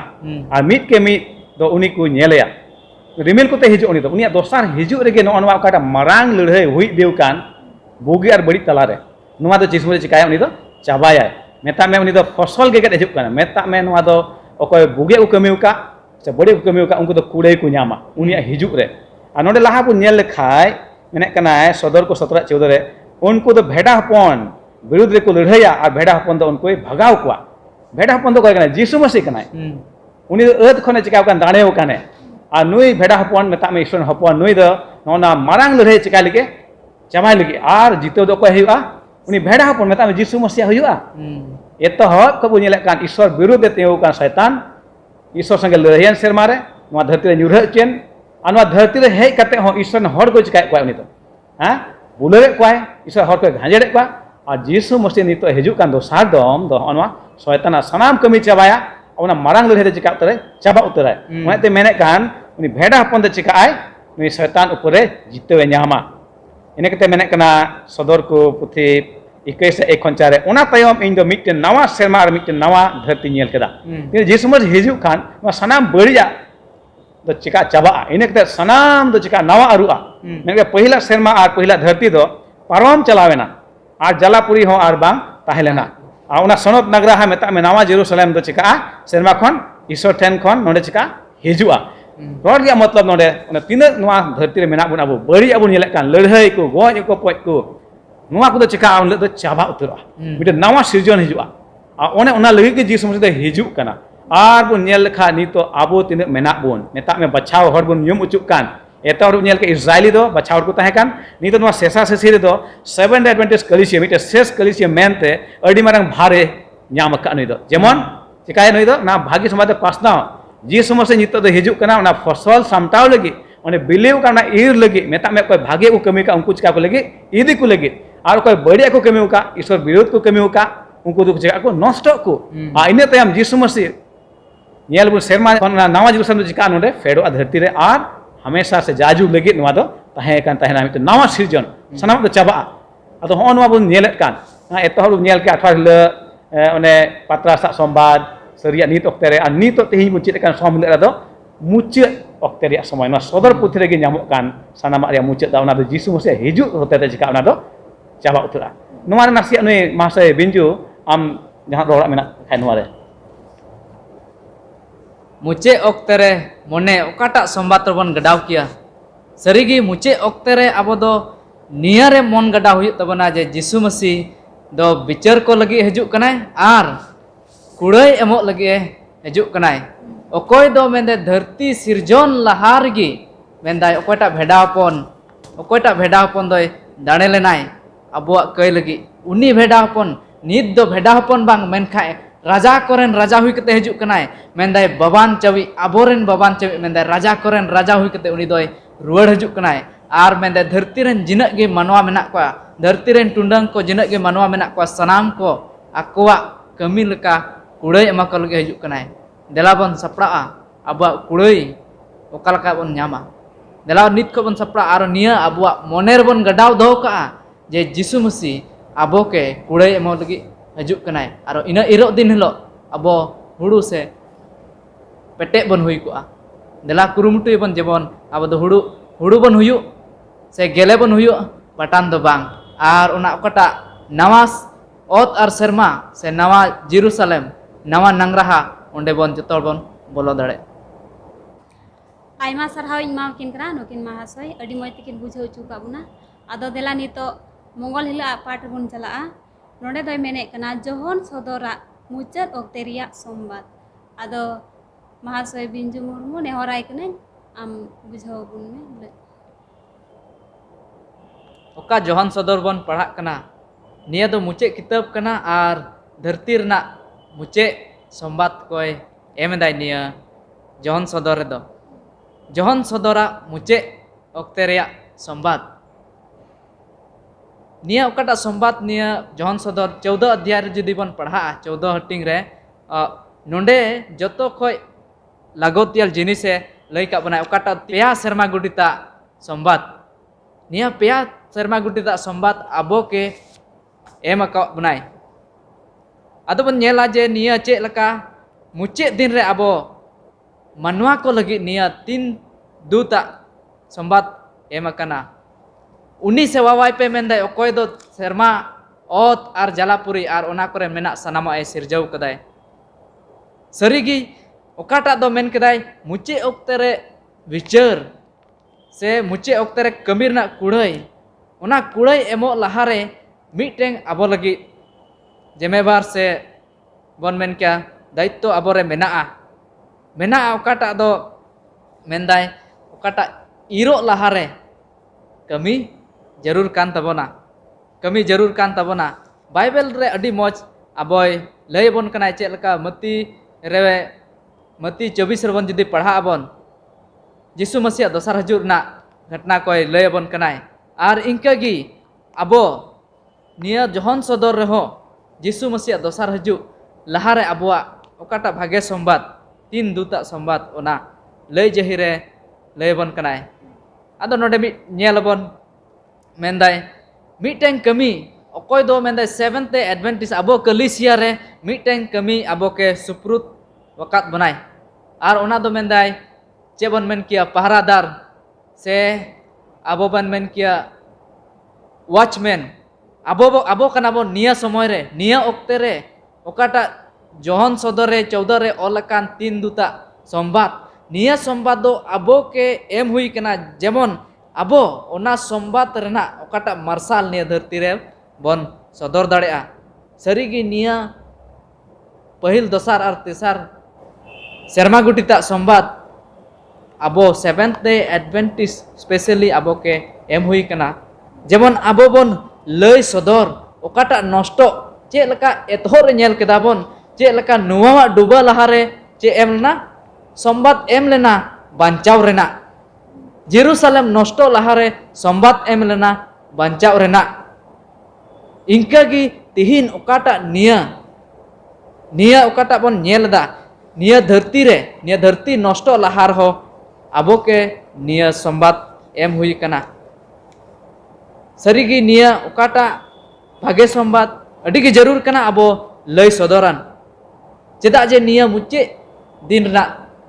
आ मिट के मिट दो उनी को नेलया रिमिल कुते हिजु उनी दो उनिया दोसर हिजु रेगे नो नवा काटा मारांग लड़हय हुई देव कान बुगी आर बड़ी तला रे नवा दो यीशु मसीह चिकाय उनी दो चाबाया मेता में उनी दो फसल गे हिजु कना मेता में नवा दो ओकोय बुगे को कमिउ का ᱥᱮ ᱵᱟᱹᱲᱤᱡ ᱠᱚ ᱠᱟᱹᱢᱤ ᱟᱠᱟᱫ ᱩᱱᱠᱩ ᱫᱚ ᱠᱩᱲᱟᱹᱭ ᱠᱚ ᱧᱟᱢᱟ ᱩᱱᱤᱭᱟᱜ ᱦᱤᱡᱩᱜ ᱨᱮ ᱟᱨ ᱱᱚᱰᱮ ᱞᱟᱦᱟ ᱵᱚᱱ ᱧᱮᱞ ᱞᱮᱠᱷᱟᱡ ᱢᱮᱱᱮᱫ ᱠᱟᱱᱟᱭ ᱥᱚᱫᱚᱨ ᱠᱚ 17:14 ᱨᱮ उनको तो भेड़ा हपन विरुद्ध रे को लड़ाइया और भेड़ा हपन तो उनको भगाव कोआ भेड़ा हपन तो कोई जीसु मसीह कनाय उनी अद खने चिका कान दाणेव काने और नुई भेड़ा हपन मेता में ईश्वर हपन नुई दो नोना मारांग लड़ाई चिका लगे चाबाय लगे और जीतो दो कोई हुआ उनी भेड़ा हपन मेता में जीसु मसीह हुआ एतहब को बुझेले कान ईश्वर विरुद्ध तेउ कान शैतान ईश्वर संगे लड़ाइयन सेरमा रे नोआ धरती रे न्यूरह चेन और नोआ धरती रे हेज कते हो ईश्वर ने हड़ को चिकाय कोय उनी तो हां बुलरे कोय ईश्वर हड़ को घांजेड़े कोय और जीसु मसीह नितो हिजुक कान दोसार दम दो नोआ शैताना सनाम कमी चाबाया और मारांग लड़ाई चिका उतरे चाबा उतरे उनाते मेने कान उनी भेड़ा हपन दे चिकाय नुई शैतान ऊपरे जितवे ᱧᱟᱢᱟ इने कते मेने कना सदर को पुथी 21 खन 4 ओना तायम इन दो मिटन नवा सेरमा और मिटन नवा धरती नेल केदा जीसु मसीह हिजुक कान सनाम बड़िया दो चिका चाबा इने कते सनाम दो चिका नवा अरुआ मेने पहिला सेरमा और पहिला धरती दो पारम चलावेना और जलापुरी हो और बांग ताहेलेना और उना सनत नगरा हा मेता में नवा जेरूसलेम दो चिका सेरमा खन ईश्वर ठेन खन नोडे चिका हिजुआ रोड गया मतलब नोडे उना तीन नवा धरती रे मेना बुन अबो बड़ी अबो नेले कान लड़ाई को गोज को पoj को नवा को दो चिका उन दो चाबा उतरा मिटे नवा सृजन हिजुआ और ओने उना लगी के जीसु मसीह दो हिजुक कना और बुन नेल लेखा नितो अबो तीन मेना बुन मेता में बचाव हर बुन युम उचुक कान एता और नेल के इजराइली दो बचाव को ताहे कान नितो नवा सेसा सेसी रे दो 7 डे एडवेंटिस कलिसिया मिटे सेस कलिसिया मेनते अडी मारंग भारे ᱧᱟᱢ का नुई दो जेमन चिकाय नुई दो ना भागी समाज पासना जीसु मसीह नितो दो हिजुक कना ना फसल सामटाव लगी ओने बिलीव काना ईर लगी मेता में कोई भागे को कमी का उनको चिका को लगी इदी को लगी और कोई बड़िया को कमी का ईश्वर विरोध को कमी का उनको दो चिका को नष्ट को आ इने तयम जीसु मसीह नेल बु सेरमा नवा जेरूसलेम चिका नोडे फेडो धरती रे और हमेशा से जाजू लगी नवा दो ताहे कान ताहेना मिटे नवा सृजन सनाम दो चाबा अतो हो नवा बु नेलेत कान एतो हर नेल के 18 हिल ओने पात्रा सा संवाद सरिया नित ओक्ते रे आ नित तेहि बु चित कान सोमले रे दो मुचे ओक्ते रे समय ना सदर पुथि रे गे ᱧᱟᱢᱚᱜ कान सनामा रे मुचे दा ओना दो जीसु मसीह हिजुक होते ते चिका ओना दो चाबा उतरा नवा नासिया नुई मासे बिंजु आम जहां रोड़ा मेना खाय नवा रे मुचे ओक्ते रे मने ओकाटा संबाद बन गडाव किया सरीगी मुचे ओक्ते रे अब दो निया रे मन गडाव हुई तबना जे जीसु मसीह दो विचार को लगी हजुक कनाय आर कुड़ाई एमो लगी हजुक कनाय ओकोय दो मेंदे धरती सिरजन लहारगी मेंदाय ओकोटा भेडापन दोय दाणे लेनाय अबुआ कय लगी उनी भेडापन नित दो भेडापन बांग मेनखाय राजा कोरेन राजा हुई कते हजुक कनाय मेंदाय बबान चवी आबोरेन बबान चवी मेंदाय राजा कोरेन राजा हुई कते उनी दोय रुवाड़ हजुक कनाय आर मेंदाय धरती रेन जिनक गे मानवा मेना को धरती रेन टुंडंग को जिनक गे मानवा मेना को सनाम को आकोवा कमी लेका कुड़ाई एमा को लगे हजुक कनाय देलाबन सपड़ा अबुआ कुड़ाई ओकालका बन ᱧᱟᱢᱟ देला नित को बन सपड़ा आर निया अबुआ मोनेर बन गडाव दो का जे जीसु मसीह अबो के कुड़ाई एमो लगी हजुक कनाय आरो इना इरो दिन हिलो अबो हुड़ू से पेटे बन हुई को देला कुरुमुटु बन जेबन अब दो हुड़ू बन हुयु से गेले बन हुयु पटान दो बांग आर उना ओकटा नवा ओत आर शर्मा से नवा जेरूसलेम नवा नंगराहा ओंडे बन जतोर बन बोलो दाड़े आयमा सरहाव इमा किन करा नोकिन महाशय अडी मय तिकिन बुझाव चुका बुना आदो देला नितो मंगल हिला पाठ बन चला नोडे दय मेने कना जोहन सदरा मुचाद ओक्ते रिया सोमबार आदो महाशय बिंजु मुर्मु नेहराय कने आम बुझाव बुन में ओका जोहन सदर बन पढ़ा कना निया दो मुचे किताब कना आर धरती रना मुचे सोमबार कोय एमदाय निया जोहन सदर रे दो जोहन सदरा मुचे ओक्ते रिया सोमबार निया ओकाटा सोमबार निया जोहन सदर 14 अध्याय रे जुदी बन पढ़ा 14 हटिंग रे नोंडे जतो खोय लागोतियल जिनिसे लई का बना ओकाटा पेया शर्मा गुडिता सोमबार निया पेया शर्मा गुडिता सोमबार अबो के एम का बनाय अदो बन नेला जे निया चे लका मुचे दिन रे अबो मनवा को लगी निया 3 दूता सोमबार एम कना उनी से वावाय पे मेंदाय ओकोय दो शर्मा ओत आर जलापुरी आर ओना करे मेना सनामा ए सिरजाव कदाय सरीगी okatak do men kedai muche oktere bicar se muche oktere kami rena kurai ona kurai emok lahare miteng abo lagi jemebar se bon men kya daitto abore menaa okatak do mendai okatak irok lahare kami jarur kan tabona Bible re adi moj aboy lay bon kana chet leka mati 24 rebon judi padha abon Jisu Masih dosar hajur na घटना कोई लय बन कनाय are इनका गी अबो निया जहन सदर रहो जिसु मसीह दोसार हजू लहारे अबुआ ओकाटा भागे संबाद 3 दूता संबाद ओना लय जहिरे लय बन कनाय आदो नोडे मि नेलबन मेंदाय मिटें कमी अकोय दो मेंदाय 7th day Adventist अबो कलिसिया रे मिटें कमी अबो के सुप्रुत वकात बनाय आर ओना दो मेंदाय चेबन मेन किया पहरादार से अबो बन मेन किया वॉचमैन अबो कना बो निया समय रे निया ओक्ते रे ओकाटा जोहन सदर रे 14 रे ओलकान 3 दूता संबाद निया संबाद दो अबो के एम हुई कना जेमन अबो ओना संबाद रेना ओकाटा मार्शल निया धरती रे बन सदर दाड़ेआ सरीगी निया पहिल दोसार और तेसार सेरमा गुटिता संबाद अबो 7th day Adventist स्पेशली अबो के एम हुई कना जेमन अबो बन लय सदर ओकाटा नष्टो चे लका एतहोर नेल केदा बन चे लका नुवा डुबा लहारे चे एम लेना संबाद एम लेना बांचाव रेना जेरूसलेम नष्टो लहारे संबाद एम लेना बांचाव रेना इनका गी तिहिन ओकाटा निया ओकाटा बन नेलदा निया धरती नष्टो लहार हो अबो के निया संबाद एम हुई कना सरीगी निया ओकाटा भागे संबाद अड़ी के जरूर कना अबो लय सदरान चेदा जे निया मुचे दिन ना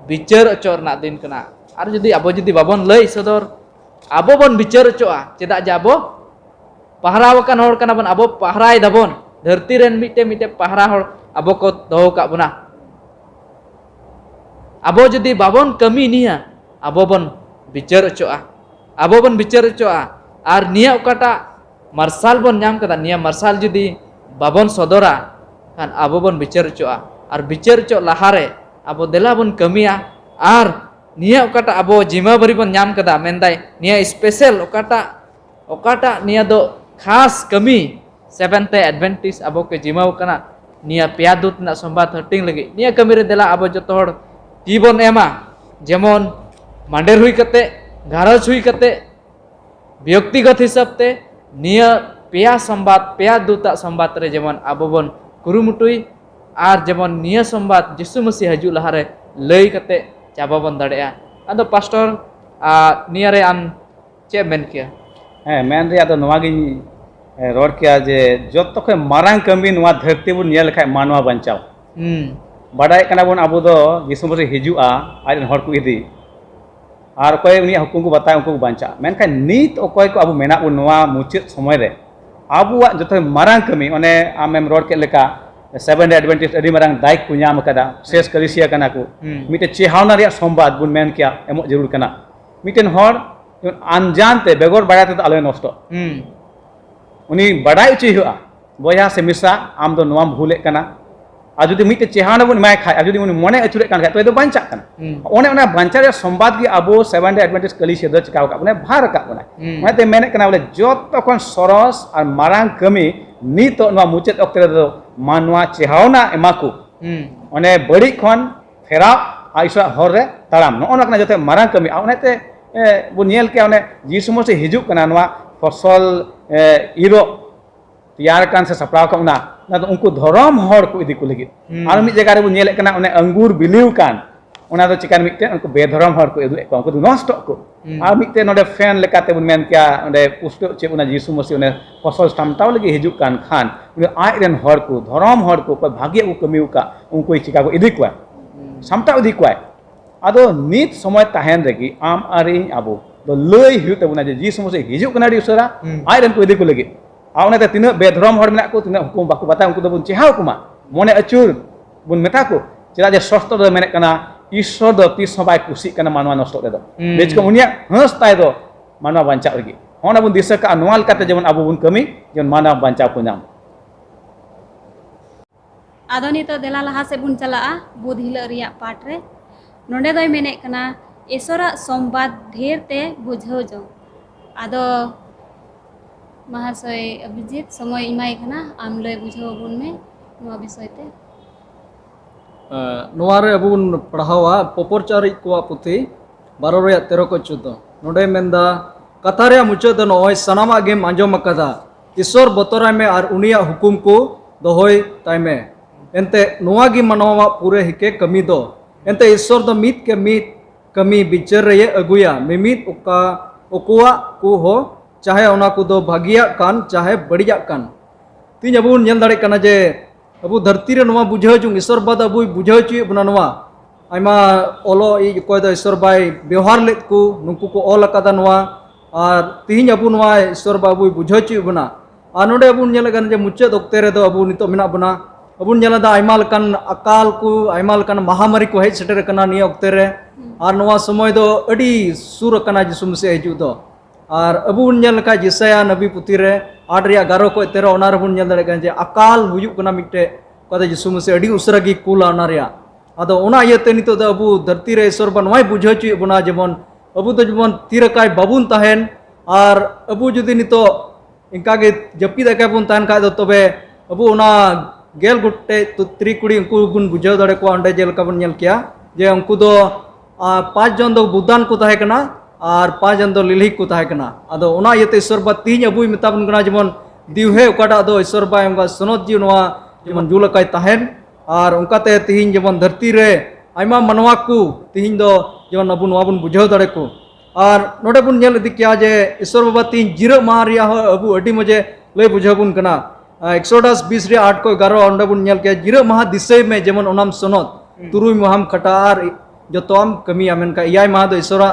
बिचार अचोर ना दिन कना आर जुदी अबो जुदी बाबन लय सदर अबो बन बिचार अचोआ चेदा जे अबो पहरावकान होड़ कना बन अबो पहराय दबन धरती रेन मिटे पहरा होड़ अबो को दोहो का बना अबो जुदी बाबन कमी निया अबो बन बिचार अचोआ आर निया ओकाटा मार्शल बन नाम कदा निया मार्शल जुदी बाबन सदरा खान अबो बन बिचार अचोआ आर बिचार अचो लहारे अबो देला बन कमिया आर निया ओकाटा अबो जिम्मेवारी बन नाम कदा मेंदाय निया स्पेशल ओकाटा निया दो खास कमी 7th day Adventist अबो के जिम्मेव कना निया पेया दूत ना संबाद हटिंग लगी निया कमी रे देला अबो जतो हड़ ती बन एमा जेमन मांडेर हुई कते घारज हुई कते व्यक्तिगत हिसाब ते निया पेया दूता संबाद रे जेमन अबो बन कुरुमुटुई आर जेमन निया संबाद जिसु मसीह हजू लहारे लय कते चाबा बन दाड़ेया अदो पास्टर निया रे आम चे मेन किया मेन रे अदो नवा गिन रोड किया जे जतो के मारांग कमी नवा धरती बुन नेल खाय मानवा बंचाव बाडाय कना बन अबो दो जिसु मसीह हिजुआ आइन हर को इदी आर कोई उनी हुकुम को बताय उनको बांचा मेनखान नीत ओकोय को अब मेना बन नवा मुचित समय रे आबुआ जतो मारांग कमी ओने आमेम रोड के लेका 7th day Adventist अडी मारांग दायक को नाम कदा शेष कलिसिया कना को मिटे चेहावना रे संबाद बुन मेन किया एमो जरूर कना मिटेन हर अनजानते बेगोर बाड़ाते तो आलो नष्ट उनी बाड़ाय उची हुआ बोया से मिसा आम दो नोम भूले कना आ जुदी मिटे चेहावना बुन माय खाय आ जुदी उनी मने अचुरे कान खाय तो दो बांचा कना ओने ओना बांचा रे संबाद की अबो 7th day Adventist कलिसिया दो चिकाव का बने भार का बने माते मेने कना बोले जतो कोन सरस और मारांग कमी नीत नवा मुचेत ओक्ते दो मानवा चेहावना एमाकू ओने बड़ी खन फेरा आइसा हर रे ताराम नो कना जते मारांग कमी ओनेते बुन नेल के ओने जिसु मसीह हिजुक कना नवा फसल इरो तैयार कान से सपराव का उना ना तो उनको धरम हर को इदी को लगी आर मी जगह रे बुन नेल कना ओने अंगूर बिलिव कान ओना तो चिकन मिटे उनको बेधरम हर को इदु को उनको नष्ट को आर मिटे नोडे फैन लेकाते बुन मेन क्या ओने पुष्ट चे उना जिसु मसीह ओने फसल सामटाव लगी हिजुक कान खान उनी आय रेन हर को धरम हर को भाग्य को कमी का उनको चिका को इदी को सामटाव इदी को आदो नीत समय ताहेन रेगी आम आरी आबो दो लय हुई तबुना जे जिसु मसीह हिजुक कना डी उसरा आय रेन को इदी को लगी आउने ते तिना बेधरम हर मेना को तिना हुकुम बाको बता उनको दो बुन चेहाव कुमा मने अचुर बुन मेता को चेदा जे सस्त दो मेने कना ईश्वर दो तीस बाय कुसी कना मानवा नष्ट रे दो बेच को उनिया हंस ताय दो मानवा बांचा लगी होना बुन दिशा का अनुवाल काते जेमन अबो बुन कमी जेमन मानवा बांचा को नाम आदो नितो देला लहा से बुन चला बुध हिल रिया पाठ रे नोंडे दोय मेने कना ईश्वरा संवाद ढेर ते बुझाव जो आदो महाशय अभिजीत समय इमाय कना आम लय बुझाव बुन में नोआ विषय ते नोआरे अबो बुन पढ़ावा पोपरचारी को पुथी 12 रे 13 को 14 नोडे मेंदा कथा रे मुचाद नोय सनामा गेम आंजम कदा ईश्वर बतराय में और उनिया हुकुम को दोहोय ताय में एंते नोआ गी मनवा पूरे हिके कमी दो एंते ईश्वर दो मीत के मीत कमी बिचार रे अगुया मिमित ओका ओकुआ को हो चाहे ओना को दो भागिया कान चाहे बढ़िया कान तीन अबो नेल दाड़े कना जे अबो धरती रे नोआ बुझाव जुं ईश्वर बाद अबो बुझाव ची बना नोआ आयमा ओलो ई कोय दो ईश्वर बाय व्यवहार लेत को नुकु को ओल कदा नोआ और तीन अबो नोआ ईश्वर बाबू बुझाव ची बना आ नोडे अबो नेल गन जे मुचाद ओक्ते रे दो अबो नितो मेना बना अबो नेल दा आयमा लकान अकाल को आयमा लकान महामारी को हेज सेटर कना निया ओक्ते रे और नोआ समय दो अडी सुर कना जिसु मसीह हिजु दो और अबो नेल का जिसाया नबी पुती रे 8 रिया 11 को 13 ओना रे बुन नेल दाड़े कन जे अकाल हुयु कना मिटे कदा जिसु मसीह अडी उसरा गी कुला ओना रिया आदो ओना इयते नितो द अबो धरती रे ईश्वर बन वाय बुझाव ची बना जेमन अबो तो जेमन तीरकाय बाबुन ताहेन और अबो जुदी नितो इनका गे जपी दका बुन तान का दो तबे अबो ओना गेल गुट्टे तुत्री कुड़ी उनको बुन बुझाव दाड़े को अंडे जेल का बुन नेल किया जे उनको दो 5 जन दो बुदान को ताहे कना और 5 जन दो लिलही को ताहे कना आदो ओना इयते ईश्वर बा तीन अबुई मेताबन कना जेमन दिवहे ओकाटा दो ईश्वर बा उनका सनत जी नोआ जेमन जुलकाय ताहेन और उनकाते तीन जेमन धरती रे आयमा मनवा को तीन दो जेमन अबु नोआ बुन बुझाव दाड़े को और नोडे बुन नेल इदि किया जे ईश्वर बाबा तीन जिरो माह रिया हो अबु अडी मजे लय बुझाव बुन कना एक्सोडस 20 रे 8 को 11 अंडे बुन नेल के जिरो माह दिसय में जेमन ओनाम सनत तुरुय माहम खटार जो तोम कमी आमेन का इयाय माह दो ईश्वरा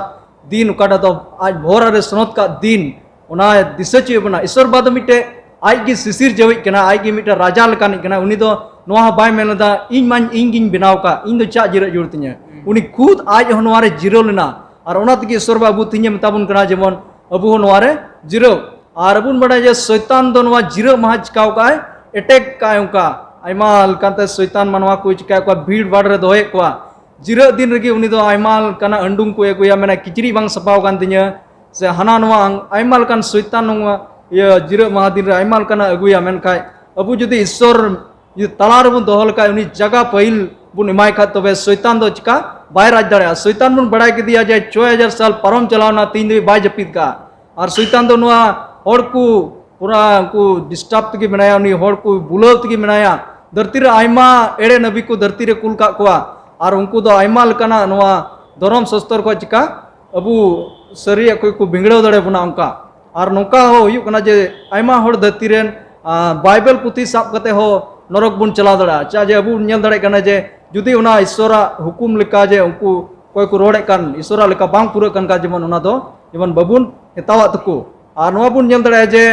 दिन उकाटा तो आज भोर रे सनत का दिन ओना दिसय ची बना ईश्वर बाद मिटे आज की सिसिर जविक कना आज की मिटे राजा लकानी कना उनी दो नोहा बाय मेलदा इन मान इंगिन बनाव का इन दो चा जिरो जुरतिnya उनी खुद आज नोआ रे जिरो लेना और ओना तकी ईश्वर बाबू तिnya मेताबुन कना जेमन अबु नोआ रे जिरो और अबुन बड़ा जे शैतान दो नोआ जिरो माह चिकाव का अटैक का उनका आयमा लकाते शैतान मनवा को चिका को भीड़ बाड़ रे दोहे को जिरो दिन रगी उनी दो आयमा लकाना अंडुंग को एगुया मेना किचरी बांग सपाव कान तिnya से हना नोआ आयमा लकान शैतान नोआ ये जिरो माह दिन रे आयमा लकाना अगुया मेनखाय अबु जदि ईश्वर ये तलार बुन दोहल का उनी जगह पहिल बुन इमाय खा तबे शैतान दो चिका बाय राज दाड़े शैतान बुन बड़ाय के दिया जे 6000 साल परम चलावना तीन दिन बाय जपित का और शैतान दो नोआ होड़ को पूरा को डिस्टर्ब तकी बनाया उनी होड़ को बुलाव तकी बनाया धरती रे आयमा एड़े नबी को धरती रे कुल का कोआ और उनको दो आयमा लकाना नोआ धर्म शस्त्र को चिका अबु सरिया कोई को बिंगड़ो दड़े बना उनका और नोका हो हुयु कना जे आयमा होड़ धरती रे बाइबल पुथी साब कते हो नरक बुन चला दड़ा चा जे अबु नेल दड़े कना जे जुदी उना ईश्वरा हुकुम लेका जे उनको कोई को रोड़े कान ईश्वरा लेका बांग पूरा कान का जेमन उना दो जेमन बबुन हेतावा तको और नोआ बुन नेल दड़े जे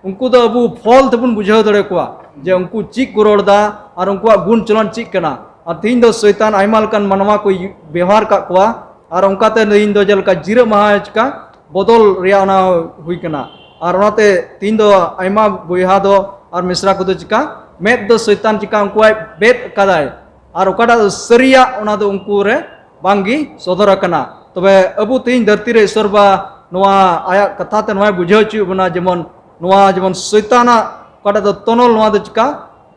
उनको दो अबु फल तबुन बुझाव दड़े कोआ जे उनको चिक को रोड़दा और उनको गुण चलन चिक कना और तीन दो शैतान आयमाल कान मनवा को व्यवहार का कोआ और उनका ते तीन दो जल का जिरो माह का बदल रिया ना हुई कना और उनाते तीन दो आयमा बुहा दो और मिश्रा को दो चिका मेद दो शैतान चिका उनको बेद कदाय और ओकाटा सरिया ओना दो उनको रे बांगी सदर कना तबे अबु तीन धरती रे ईश्वर बा नोआ आया कथा ते नोआ बुझाव ची बना जेमन नोआ जेमन शैताना ओकाटा दो तनल नोआ दो चिका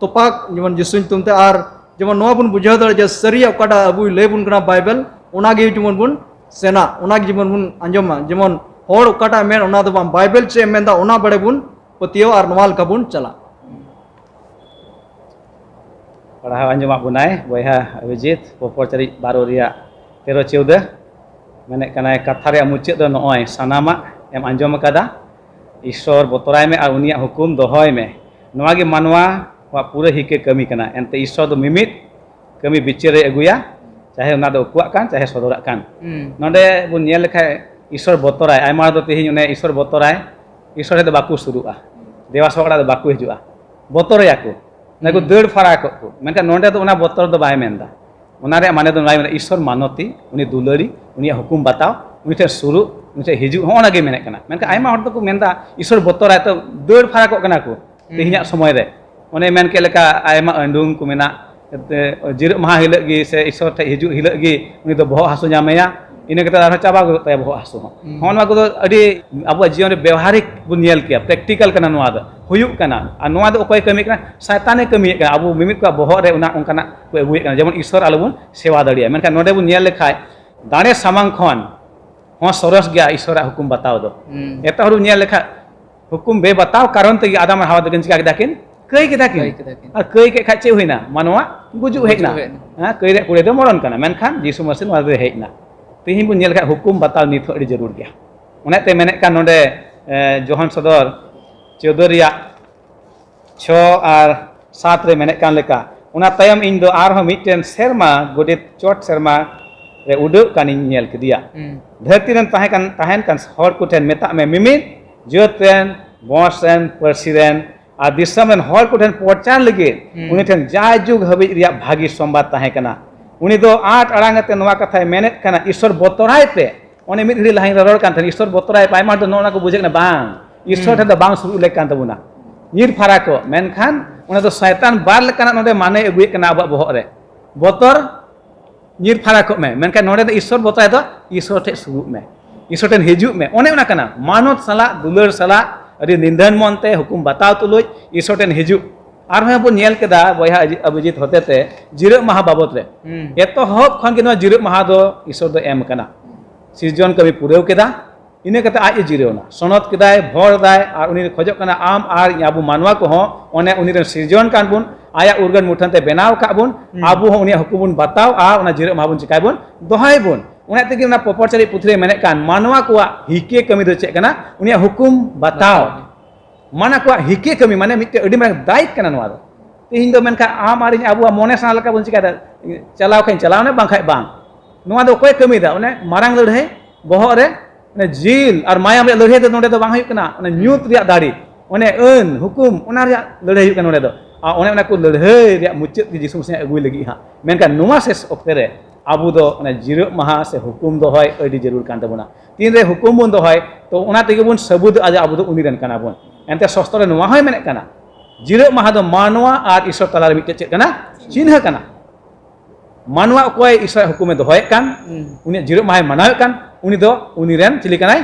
तोपाक जेमन जिसुन तुमते और जेमन नोआ बुन बुझाव दरे जे सरिया ओकाटा अबु ले बुन कना बाइबल ओना गे जेमन बुन सेना ओना गे जेमन बुन अंजमा जेमन होड़ ओकाटा मेन ओना दो बाइबल चे मेनदा ओना बड़े बुन पतियो और नोआल का बुन चला पढ़ाव अंजमा बुनाय बयहा अभिजीत पोपरचारी 12 रिया 13 14 माने कना कथा रे मुचाद दो नय सनामा एम अंजम कदा ईश्वर बतराय में और उनिया हुकुम दोहय में नोआ गे मानवा वा पूरा हिके कमी कना एनते ईश्वर दो मिमित कमी बिचार रे अगुया चाहे उना दो कुआ कान चाहे सदरा कान नोडे बुन नेल लेखाय ईश्वर बतराय आयमा दो तेहिन उने ईश्वर बतराय ईश्वर दो बाकु सुरुआ देवा सवकड़ा दो बाकु हिजुआ बतरया को नको दड़ फरा को मेनका नोडे तो उना बतर दो बाय मेनदा उनारे माने दो नाय ईश्वर मानती उनी दुलारी उनी हुकुम बताओ उनी ठे सुरु उनी ठे हिजु होना गे मेने कना मेनका आयमा हर तो मेनदा ईश्वर बतोरा तो दौड़ फारा को कना को तेहिया समय रे ओने मेन के लेका आयमा अंडुंग को मेना जिर महा हिलग गे से ईश्वर ठे हिजु हिलग गे उनी तो बहुत हासु जामेया इन कता चाबा गो तय बहुत हासु होना को अडी अब जीवन रे व्यवहारिक बुन नेल किया प्रैक्टिकल कना नुआ दो हुयुक कना आ नुआ दो ओकय कमी कना शैताने कमी कना अब मिमित का बहुत रे उना उनकना को अगुय कना जेमन ईश्वर आलबुन सेवा दाड़िया मेनका नोडे बुन नेल लेखाय दाणे सामांग खन हो सरस गया ईश्वर हुकुम बताओ दो एता हरु नेल लेखा हुकुम बे बताओ कारण ते आदम हवा दगन चिका दाकिन कई के दाकिन आ कई के खाचे होइना मानवा गुजु हेना हां कई रे कुड़े दो मरण कना मेनखान यीशु मसीह वा दे हेना तेही बुन नेल का हुकुम बताओ निथ अड़ी जरूर गया उनाते मेने का नोडे जोहन सदर 14 रिया 6 और 7 रे मेने कान लेका उना तायम इन दो आर मिटेन सेरमा गोडित चोट सेरमा रे उडु कानी नेल केदिया धरती रन ताहेन कान हर कुठेन मेता में मिमित जोतेन बॉसेन परसिरेन आ दिसम रन हर कुठेन पोचार लगे उनी ठेन जाय जुग हबि रिया भागी संबाद ताहे कना उनी दो 8 अड़ांगते नवा कथा मेनेत कना ईश्वर बतोराय पे ओने मिद हिड़ी लाहिन रड़ कान थन ईश्वर बतोराय पाय मा दो नोना को बुझे ना बांग ईश्वर ठे बांग सुरु ले कान तबुना निर फारा को मेनखान उना दो शैतान बार लेकाना नोडे माने अगुय कना अब बहक रे बतर निर फारा को में मेनखान नोडे दो ईश्वर बतोराय दो ईश्वर ठे सुरु में ईश्वर ठेन हिजु में ओने उना कना मानत सला दुलर सला अरे निंदन मनते हुकुम बताओ तुलुज ईश्वर ठेन हिजु आर में बो नेल केदा बया अभिजीत होतेते जिरक माहा बाबत रे एतो हब खन के नो जिरक माहा दो ईश्वर दो एम कना सिजन कभी पुरेव केदा इने कते आज जिरेवना सनत केदाय भर दाय आर उनी खोजो कना आम आर आबु मानवा को हो ओने उनी रे सिजन कान बुन आया उर्गन मुठन ते बनाव का बुन आबु हो उनी हुकुम बुन बताओ आ उना जिरक माहा बुन चिकाय बुन दोहाय बुन उना तेगे उना पोपरचरी पुथरे मेने कान मानवा को हिके कमी दो चे कना उनी हुकुम बताओ माना को हिके कमी माने मिटे अडी माने दायित्व कना नवा दो तेहिं दो मेनका आम आरिन आबु मोने साना लका बुन चिका चलाव खैन चलावने बां खाय बां नवा दो कोय कमी दा ओने मारांग लड़हे बहक रे ने जील और मायाम रे लड़हे दो नोडे दो बां हुयुक कना ओने न्यूत रिया दाड़ी ओने अन हुकुम ओना रिया लड़हे हुयुक कना नोडे दो आ ओने ओना को लड़हे रिया मुचत की यीशु मसीह अगुय लगी हा मेनका नवा से ओक्ते रे आबु दो ओने जिरक माहा से हुकुम दो होय अडी जरूर कान तबुना तीन रे हुकुम बुन दो होय तो ओना तेगे बुन सबूत आज आबु दो उनी रन कना बुन एंते शस्त्र नुआ होय मेने कना जिरक माहा दो मानवा और ईश्वर तला रे मिटे चेक कना चिन्ह कना मानवा कोय ईश्वर हुकुमे दोहय कान उनी जिरक माहा मनाव कान उनी दो उनी रेन चिली कनाय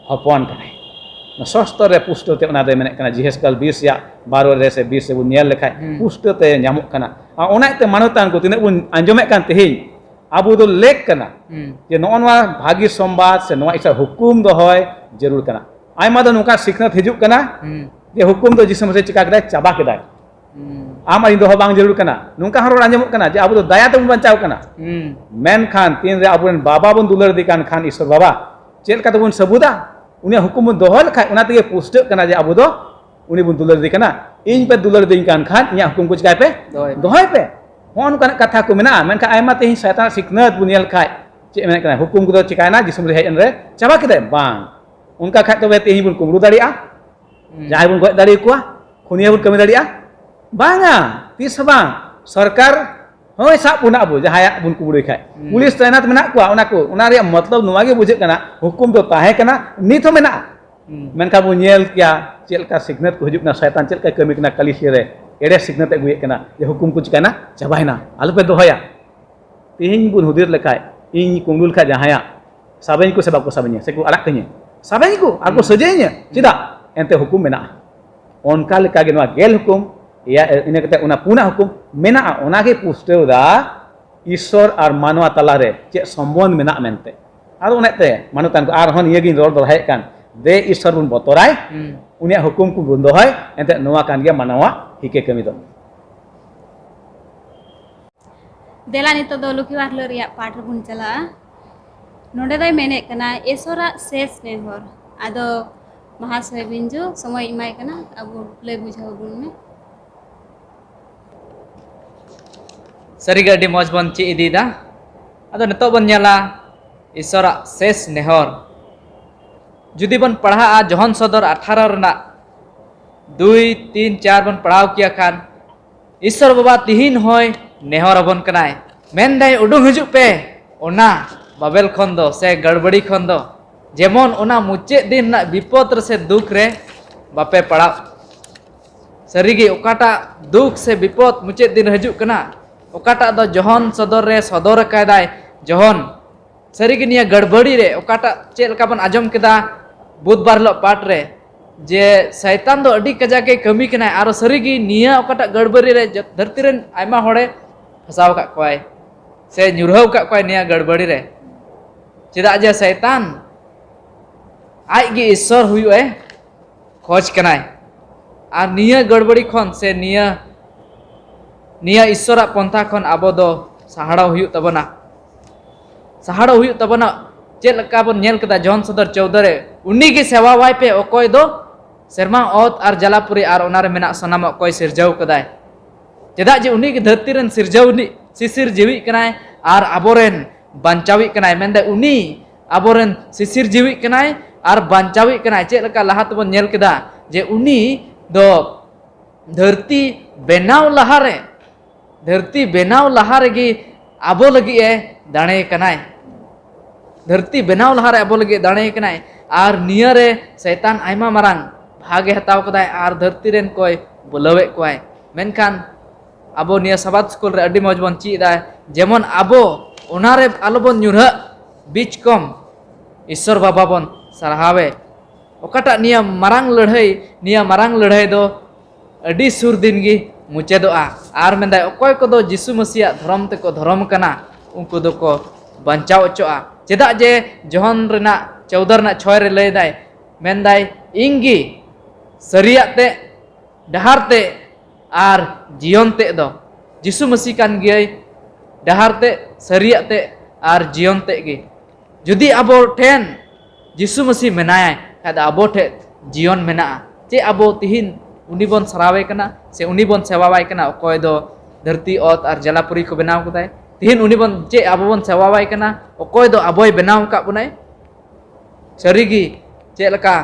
हपन कनाय न शस्त्र रे पुष्ट ते ओना दे मेने कना जिहेसकल 20 या 12 रे से 20 से बुन नेल लेखाय पुष्ट ते ᱧᱟᱢᱚᱜ कना आ ओना ते मानवतान को तिने बुन आंजोमे कान तेहिं आबु दो लेक कना जे नोनवा भागी संवाद से नोआ ईश्वर हुकुम दोहय जरूर कना आयमा दो नुका सिखनत हिजुक कना जे हुकुम दो जिसम से चिका कदा चाबा केदा आम इन दो बांग जरूर कना नुका हरो आंजमक कना जे आबु दो दया ते बंचाव कना मेन खान तीन रे आबुन बाबा बन दुलर दी कान खान ईश्वर बाबा चेल का बन सबुदा उनी हुकुम दोहल खा उना ते पुष्ट कना जे आबु दो उनी बन दुलर दी कना इन पे दुलर दी कान खान इया हुकुम को चिका पे दोहय पे होन कना कथा को मेना मेनका आयमा ते शैतान सिखनत बुनियल खाय चे मेन कना हुकुम को चिकायना जिसम रे हेन रे चाबा केदा बांग उनका खाय तो तेही बुन कुमरू दाड़िया जहां बुन गय दाड़ी कुआ खुनिया बुन कमी दाड़िया बांगा तीस बांग सरकार होय सा पुना अबु जहाया बुन कुमरू खाय पुलिस तैनात मेना कुआ उना को उना रे मतलब नुवा गे बुझे कना हुकुम दो ताहे कना निथ मेना मेनका बुन नेल किया चेलका सिग्नत को हिजुक ना शैतान चेलका कमी कना कलिसी रे एडे सिग्नत अगुए कना जे हुकुम को चिकाना चाबायना आलुपे दोहया तेहिं बुन हुदिर लेखाय इन कुंडुल खा जहाया साबेन को से बाको साबेन से को अड़क कने साबेन को आर को सजेnya चिदा एंते हुकुम मेना ओनका लेका गे नवा गेल हुकुम या इने कते उना पुना हुकुम मेना ओना गे पुष्टेव दा ईश्वर और मानवा तला रे चे संबंध मेना मेनते आर उनेते मानुतान को आर हन ये गिन रोड दोहाय कान दे ईश्वर बुन बतोराय उनिया हुकुम को बुन दोहाय एंते नवा कान गे मानवा हिके कमी दो देला नितो दो लुखिवार लरिया पाठ बुन चला नोडे दय मेने कना ईश्वरा शेष नेहर आदो महाशय बिंजो समय इमाय कना अब ले बुझाव बुन में सरी गड्डी मौज बन ची इदीदा अदो नितो बन नेला ईश्वरा शेष नेहर जुदी बन पढ़ा आ जोहन सदर 18 रना 2 3 4 बन पढ़ाव किया खान ईश्वर बाबा तिहिन होय नेहर बन कनाय मेंदाय उडुंग हजु पे ओना बाबेल खन दो से गड़बड़ी खन दो जेमन ओना मुचे दिन ना विपद से दुख रे बापे पड़ा सरीगी ओकाटा दुख से विपद मुचे दिन हजु कना ओकाटा दो जहन सदर रे सदर कायदाय जहन सरीगी निया गड़बड़ी रे ओकाटा चेल का बन आजम केदा बुधवार लो पाठ रे जे शैतान दो अडी कजा के कमी कना आरो सरीगी निया ओकाटा गड़बड़ी रे धरती रे आयमा होड़े फसाव का कोय से ᱧᱩᱨᱦᱟᱹᱣ का कोय निया गड़बड़ी रे चेदा जे शैतान आई गे ईश्वर हुए खोज कनाय और निया गड़बड़ी खन से निया ईश्वर पंथा खन आबो दो सहाड़ा हुई तबना चेल का बन नेल कदा जॉन सदर 14 रे उन्नी की सेवा वाई पे ओकोय दो शर्मा औत और जलापुरी और ओनारे मेना सनाम ओकोय सिरजाव कदाय चेदा जे उन्नी की धरती रन सिरजावनी सिसिर जीवी कनाय और आबोरेन बांचावी कनाय मेंदे उन्नी आबोरेन सिसिर जीवी कनाय और बांचावी कनाय चेल का लहा तबन नेल कदा जे उन्नी दो धरती बेनाव लहारे गी आबो लगी ए दाणे कनाय धरती बेनाव लहारे आबो लगी दाणे कनाय और निया रे शैतान आयमा मारांग भागे हताव कदाय और धरती रेन कोय बुलावे कोय मेनखान आबो निया सबाद स्कूल रे अडी मौज बन चीदा जेमन आबो ओनारे आलोबन ᱧᱩᱨᱦᱟᱹ बीच कम ईश्वर बाबा बन सरहावे ओकाटा निया मारांग लड़ाई दो अडी सुर दिन गी मुचेदोआ और मेंदाय ओकोय को दो यीशु मसीह धर्म ते को धर्म कना उनको दो को बंचाव अचोआ चेदा जे जहन रेना 14 रेना 6 रे लय दाय मेंदाय इंगी सरिया ते डहार ते और जीवन ते दो यीशु मसीह कान गिय डहार ते सरिया ते और जीवन ते गी जुदी आबो ठेन यीशु मसीह मेनाय खाद आबो ठे जीवन मेना चे आबो तिहिन उनी बन सरावे कना से उनी बन सेवावाय कना ओकोय दो धरती औत और जलापुरी को बनाव कदाय तिहिन उनी बन चे आबो बन सेवावाय कना ओकोय दो आबोय बनाव का बुनाय सरीगी चे लका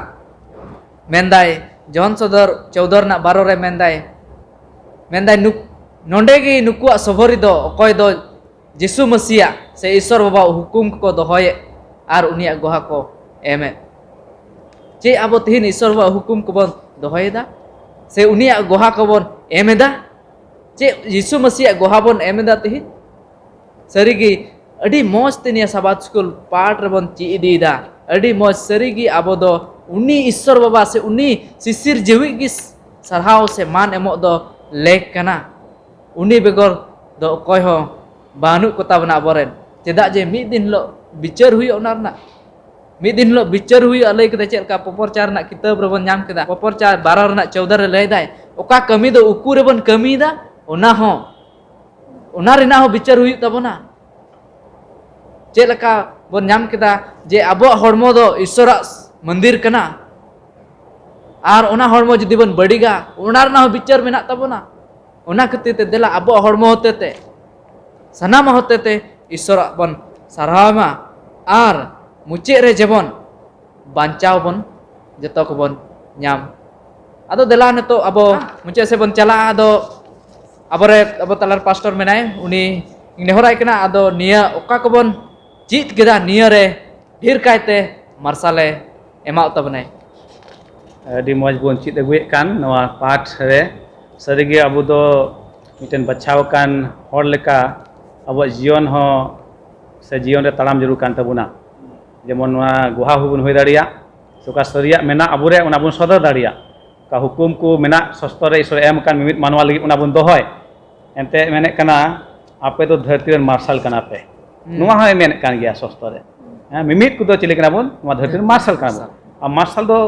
मेंदाय जॉन सदर 14 ना 12 रे मेंदाय नोंडेगी नुकुआ सबरी दो ओकोय दो यीशु मसीह से ईश्वर बाबा हुकुम को दोहये और उनिया गोहा को एमे चे आबो तिहिन ईश्वर बाबा हुकुम को बन दोहयेदा से उनिया गोहा को बन एमेदा चे यीशु मसीह गोहा बन एमेदा तिहिन सरीगी अडी मौज तिनिया सबाद स्कूल पाठ रे बन ची इदीदा अडी मौज सरीगी आबो दो उनी ईश्वर बाबा से उनी सिसिर जीवी की सरहाव से मान एमो दो लेख कना उनी बेगर दो कोय हो बानु को ताबना बोरेन चेदा जे मी दिन लो बिचार हुई ओनारना मी दिन लो बिचार हुई अलय कदा चेल का पपरचार ना किताब रबन नाम कदा पपरचार 12 ना 14 रे लय दाय ओका कमी दो उकु रे बन कमी दा ओना रेना हो बिचार हुई तबना चेल का बन नाम कदा जे आबो हरमो दो ईश्वर मंदिर कना और ओना हरमो जदि बन बड़ीगा ओना रेना हो बिचार मेना तबना ओना खतिर ते देला आबो हरमो होते ते सनाम होते ते ईश्वर बन सरहामा और मुचे रे जेबन बांचाव बन जतो को बन नाम आदो देला ने तो अब मुचे से बन चला आदो अब तलार पास्टर मेनाय उनी नेहराय कना आदो निया ओका को बन जीत केदा निया रे ढेर कायते मार्शाले एमा तबनाय अडी मौज बन चीत अगुए कान नवा पाठ रे सरीगे अबो दो मिटन बचाव कान हर लेका अब जीवन हो से जीवन रे तालाम जरूर कान तबुना जेमन गुहा हुबन हुई दाड़िया सोका सरिया मेना अबुरे उना बुन सदर दाड़िया का हुकुम को मेना सस्तर रे ईश्वर एम कान मिमित मानवा लगी उना बुन दोहय एनते मेने कना आपे तो धरती रे मार्शल कना पे नुवा होय मेने कान गया सस्तर रे मिमित को दो चिले कना बुन नुवा धरती रे मार्शल कना आ मार्शल दो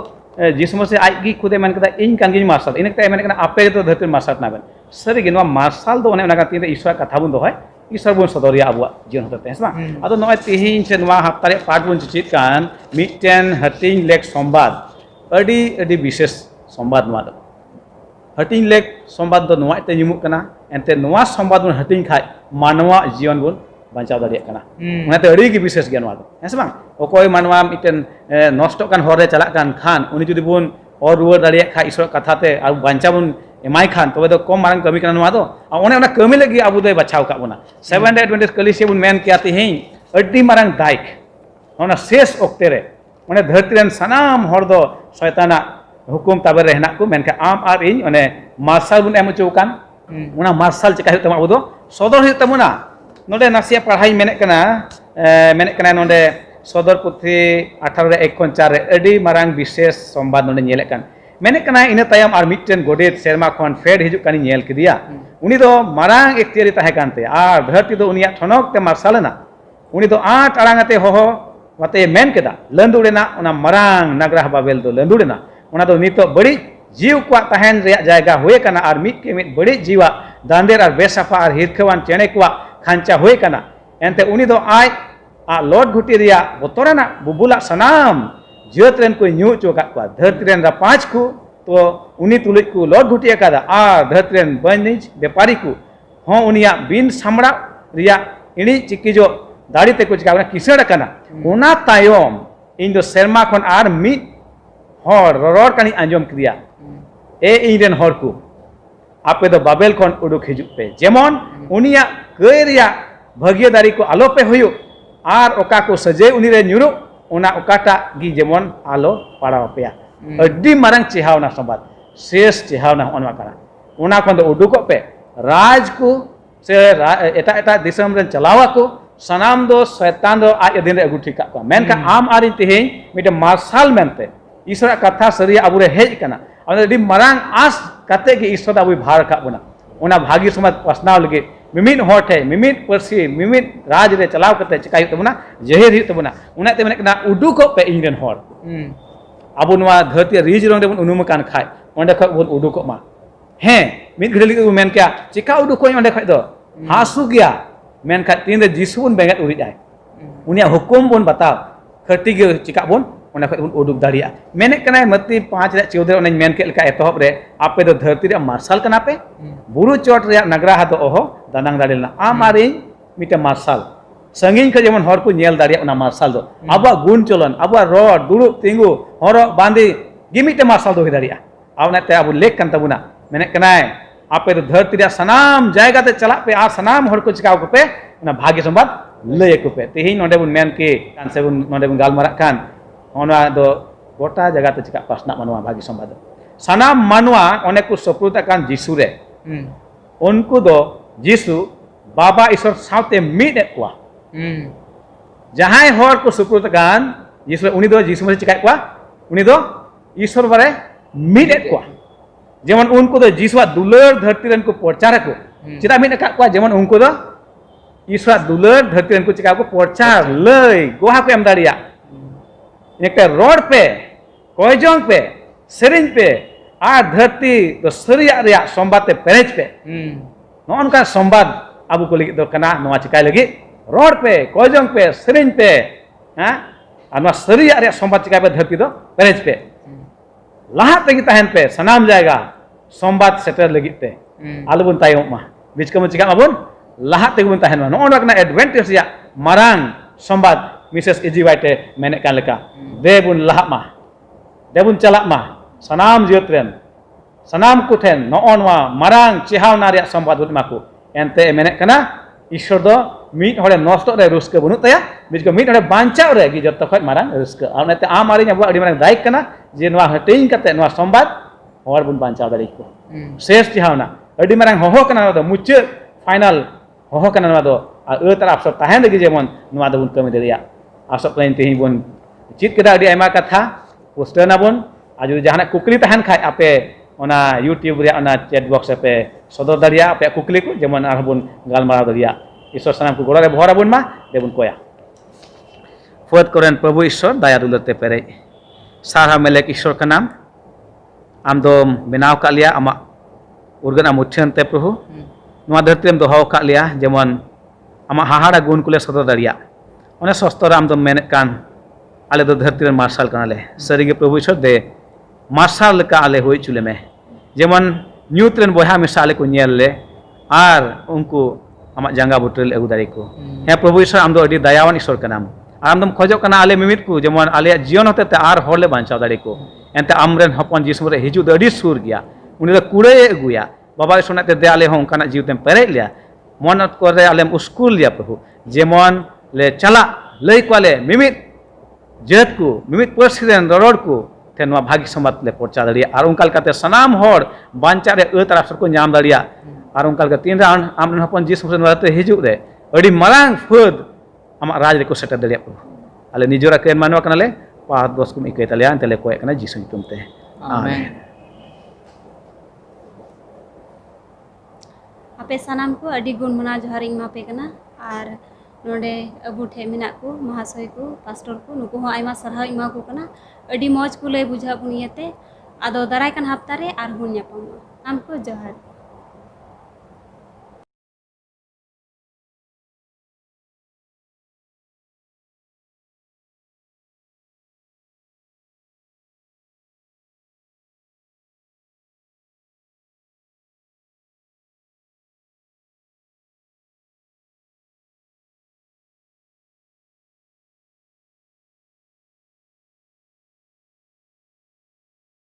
जिसम से आज की खुदे मेन कदा इन कान गी मार्शल इनकते मेने कना आपे तो धरती रे मार्शल ना बेन सरी गे नुवा मार्शल दो ओने उना काती ईश्वर कथा बुन दोहय ईश्वर बन सदरिया अब जीवन होते हैं अब नॉय तिहिन से नवा हफ्तारे पाठ बन चित कान मिटन हटिंग लेक संवाद अडी अडी विशेष संवाद नवा दो हटिंग लेक संवाद दो नवा ते निमुक कना एनते नवा संवाद बन हटिंग खाय मानवा जीवन बन बांचाव दाड़िया कना उनाते अडी की विशेष ज्ञान नवा दो हैं बांग ओकोय मानवा मिटन नष्ट कान हर रे चला कान खान उनी जुदी बन और रुवर दाड़िया खा ईश्वर कथाते और बांचाव बन एमाय खान तबे दो कम मारंग कमी कना नोआ दो ओने ओना कमी लगी अबु दो बचाव का बोना सेवन डे एडवेंटिस्ट कलिसिया बुन मेन किया तिहिं अड्डी मारंग दाइक ओना शेष ओक्ते रे ओने धरती रेन सनाम हर दो शैताना हुकुम ताबे रे हेना को मेनका आम आर इन ओने मार्शल बुन एम चौकान ओना मार्शल चिका तमा अबु दो सदर हित तमुना नोडे नासिया पढ़ाई मेने कना नोडे सदर पुथी 18 1 खन 4 रे अड्डी मारंग विशेष संवाद नोडे नेले कान मेने कना इन तायम आर मिटन गोडेत सेरमा खन फेड हिजु कानी नेल किदिया उनी दो मारंग एक्तियारी ताहे कानते आर धरती दो उनिया ठनक ते मार्शलना उनी दो 8 अड़ांगते होहो वाते मेन केदा लंदुडेना ओना मारंग नगरा बाबेल दो लंदुडेना ओना दो नितो बड़ी जीव को ताहेन रे जायगा होए काना आर मिट के मिट बड़ी जीवा दांदेर आर बेसाफा आर हिरखवान चेणे को खांचा होए काना एनते उनी दो आय आ लॉर्ड घुटी रिया बोतरना बुबुला सनाम जत रेन को न्यू चोका को धरती रेन रा 5 को तो उनी तुलिक को लॉर्ड घुटी कादा आ धरती रेन बनिज व्यापारी को हो उनिया बिन सामड़ा रिया इनी चिकी जो दाड़ी ते को चिका किसड़ काना ओना तायम इन दो शर्मा खन आर मी हर रर कानी आंजम क्रिया ए इनरेन हर को आपे दो बाबेल खन उडुक हिजुक पे जेमन उनिया कई रिया भाग्यदारी को आलो पे हुयो आर ओका को सजे उनी रे न्युरु ओना ओकाटा गी जेमन आलो पाड़ाव पेया अड्डी मारंग चेहावना संबाद शेष चेहावना ओनवा काना ओना खन दो उडुक पे राज को से एटा एटा दिसम रेन चलावा को सनाम दो शैतान दो आज दिन रे अगु ठिका को मेनका आम आरि तेहें मिटे मार्शल मेनते ईश्वर कथा सरिया अबुरे हेज काना अडी मारंग आस कते कि ईश्वर अबु भार का बना ओना भागी समाज पसनाव लगे मिमिन होठे मिमिन परसी मिमिन राज रे चलाव कते चिकाय तबना जहेर हित तबना ओना ते मेना उडुको पे इनरेन होर अबु नवा धरती रिज रंग देबन उनुम कान खाय ओंडे ख बोन उडुको मा हे मिद घड़ी लगे मेन क्या चिका उडुको ओंडे ख दो हासु गया मेन खा तीन जिसु बन बेंगत उरि जाय उनिया हुकुम बन बताव खटी गे चिका बन ओना ख बन उडुक दाड़िया मेने कना मती 5 रे 14 ओना मेन के लका एतहब रे आपे दो धरती रे मार्शल कना पे बुरु चोट रे नगरा हा दो ओहो दानांग दाड़िलना आमारी मिटे मार्शल संगीन के जेमन हर को नेल दाड़िया ओना मार्शल दो आबा गुण चलन आबा रड दुड़ुब तिंगु हरो बांदी गिमिटे मार्शल दो दाड़िया आवनाते आबु लेख कान तबुना मेने कना आपे दो धरती रे सनाम जायगा ते चला पे आ सनाम हर को चिकाव को पे ओना भाग्य संबाद लय को पे तेही नोडे बुन मेन के कान से बुन नोडे बुन गालमारा कान ओना दो गोटा जगह ते चिका पासना मानवा भाग्य संबाद सनाम मानवा ओने को सपुरता कान जिसु रे उनको दो जिसु बाबा ईश्वर सावते मिड एकवा जहां हर को सपुरता कान जिसु उनी दो जिसु में चिका एकवा उनी दो ईश्वर बारे मिड एकवा जेमन उनको दो जिसुआ दुलर धरती रेन को प्रचार को चिता मिड का को जेमन उनको दो ईश्वर दुलर धरती रेन को चिका को प्रचार लय गोहा को एम दाड़िया एक रोड पे कोयजोंग पे सेरिंग पे आ धरती तो सरिया रिया संवाद ते पेरेज पे नोन का संवाद अबु को लगी दो कना नोआ चिकाय लगी रोड पे कोयजोंग पे सेरिंग पे हां अनवा सरिया रिया संवाद चिकाय पे धरती दो पेरेज पे लहा तेगी ताहन पे सनाम जाएगा संवाद सेटर लगी पे आलबुन तायम मा बीच कम चिका अबुन लहा तेगी बुन ताहन नो ओना एडवांटेज या मारांग संवाद मिसेस इजी वाइटे मेने कान लेका देबुन लहा मा देबुन चला मा सनाम जियतरेन सनाम कुठेन नोनवा मारांग चेहावना रिया संवाद बुन माको एनते मेने कना ईश्वर दो मिट हड़े नष्ट रे रुस्क बनु तया बीच को मिट हड़े बांचाव रे कि जत्तो खय मारांग रुस्क आउनते आम आरी अब अडी मारांग दायिक कना जे नवा हटिंग कते नवा संवाद हर बुन बांचाव दाड़ी को शेष चेहावना अडी मारांग होहो कना दो मुच्चे फाइनल होहो कना नवा दो आ तर आपसो ताहेन लगी जेमन नवा दो बुन कमी दरिया आसो प्लेन तेही बुन चित केदा अडी आयमा कथा पोस्टर ना बुन आ जुदी जहाना कुकली ताहेन खाय आपे ओना यूट्यूब रे ओना चैट बॉक्स पे सदर दाड़िया आपे कुकली को जेमन आर बुन गालमाराव दाड़िया ईश्वर सनाम को गोड़ा रे भरा बुन मा देबुन कोया फुद करेन प्रभु ईश्वर दया दुलते पेरे सारा मेलेक ईश्वर का नाम आम दो बेनाव का लिया आमा उर्गन आमुठन ते प्रभु नवा धरती हम दोहाव का लिया जेमन आमा हाहाड़ा गुण कुले सदर दाड़िया ओने सस्तर आम दो मेने कान आले दो धरती रे मार्शल कानाले सरीगे प्रभु ईश्वर दे मार्शल का आले होई चुले में जेमन न्यूट्रेन बोहा मिसाले को नेल ले आर उनको आमा जंगा बुटल अगु दाड़ी को हे प्रभु ईश्वर आम दो अडी दयावान ईश्वर का नाम आम दम खोजो कना आले मिमित को जेमन आले जीवन होते ते आर होले बांचाव दाड़ी को एनते आमरेन हपन जिसम रे हिजु दो अडी सुर गया उनी ᱫᱚ ᱠᱩᱲᱟᱹᱭᱮ ᱟᱹᱜᱩᱭᱟ बाबा सोना ते दे आले हों काना जीवतेम पेरेज लिया मन करे आलेम स्कूल लिया प्रभु जेमन ले चला लई क्वाले मिमित जेत को मिमित पर्सिदेन ररोड को ते नवा भागी समात ले पोचा दड़िया आर उनकाल काते सनाम होड़ बांचा रे तरफ सर को नाम दड़िया आर उनकाल का तीन रा आम हपन जिस मुसे नते हिजुग रे अडी मरांग फुद आमा राज रे को सेटर दड़िया प्रभु आले निजोरा केन मानवा कनाले पाद दोस को इके तलिया तले कोय कना जिसु तुमते आमेन आपे सानाम को अडी गुण मना जोहार इमा पे कना और नोडे अबू ठे मेना को महाशय को पास्टर को नुको हो आइमा सरहा इमा को कना अडी मौज को ले बुझा बुनियते आदो दराय कन हफ्ता रे आर हुन यापम नाम को जोहार।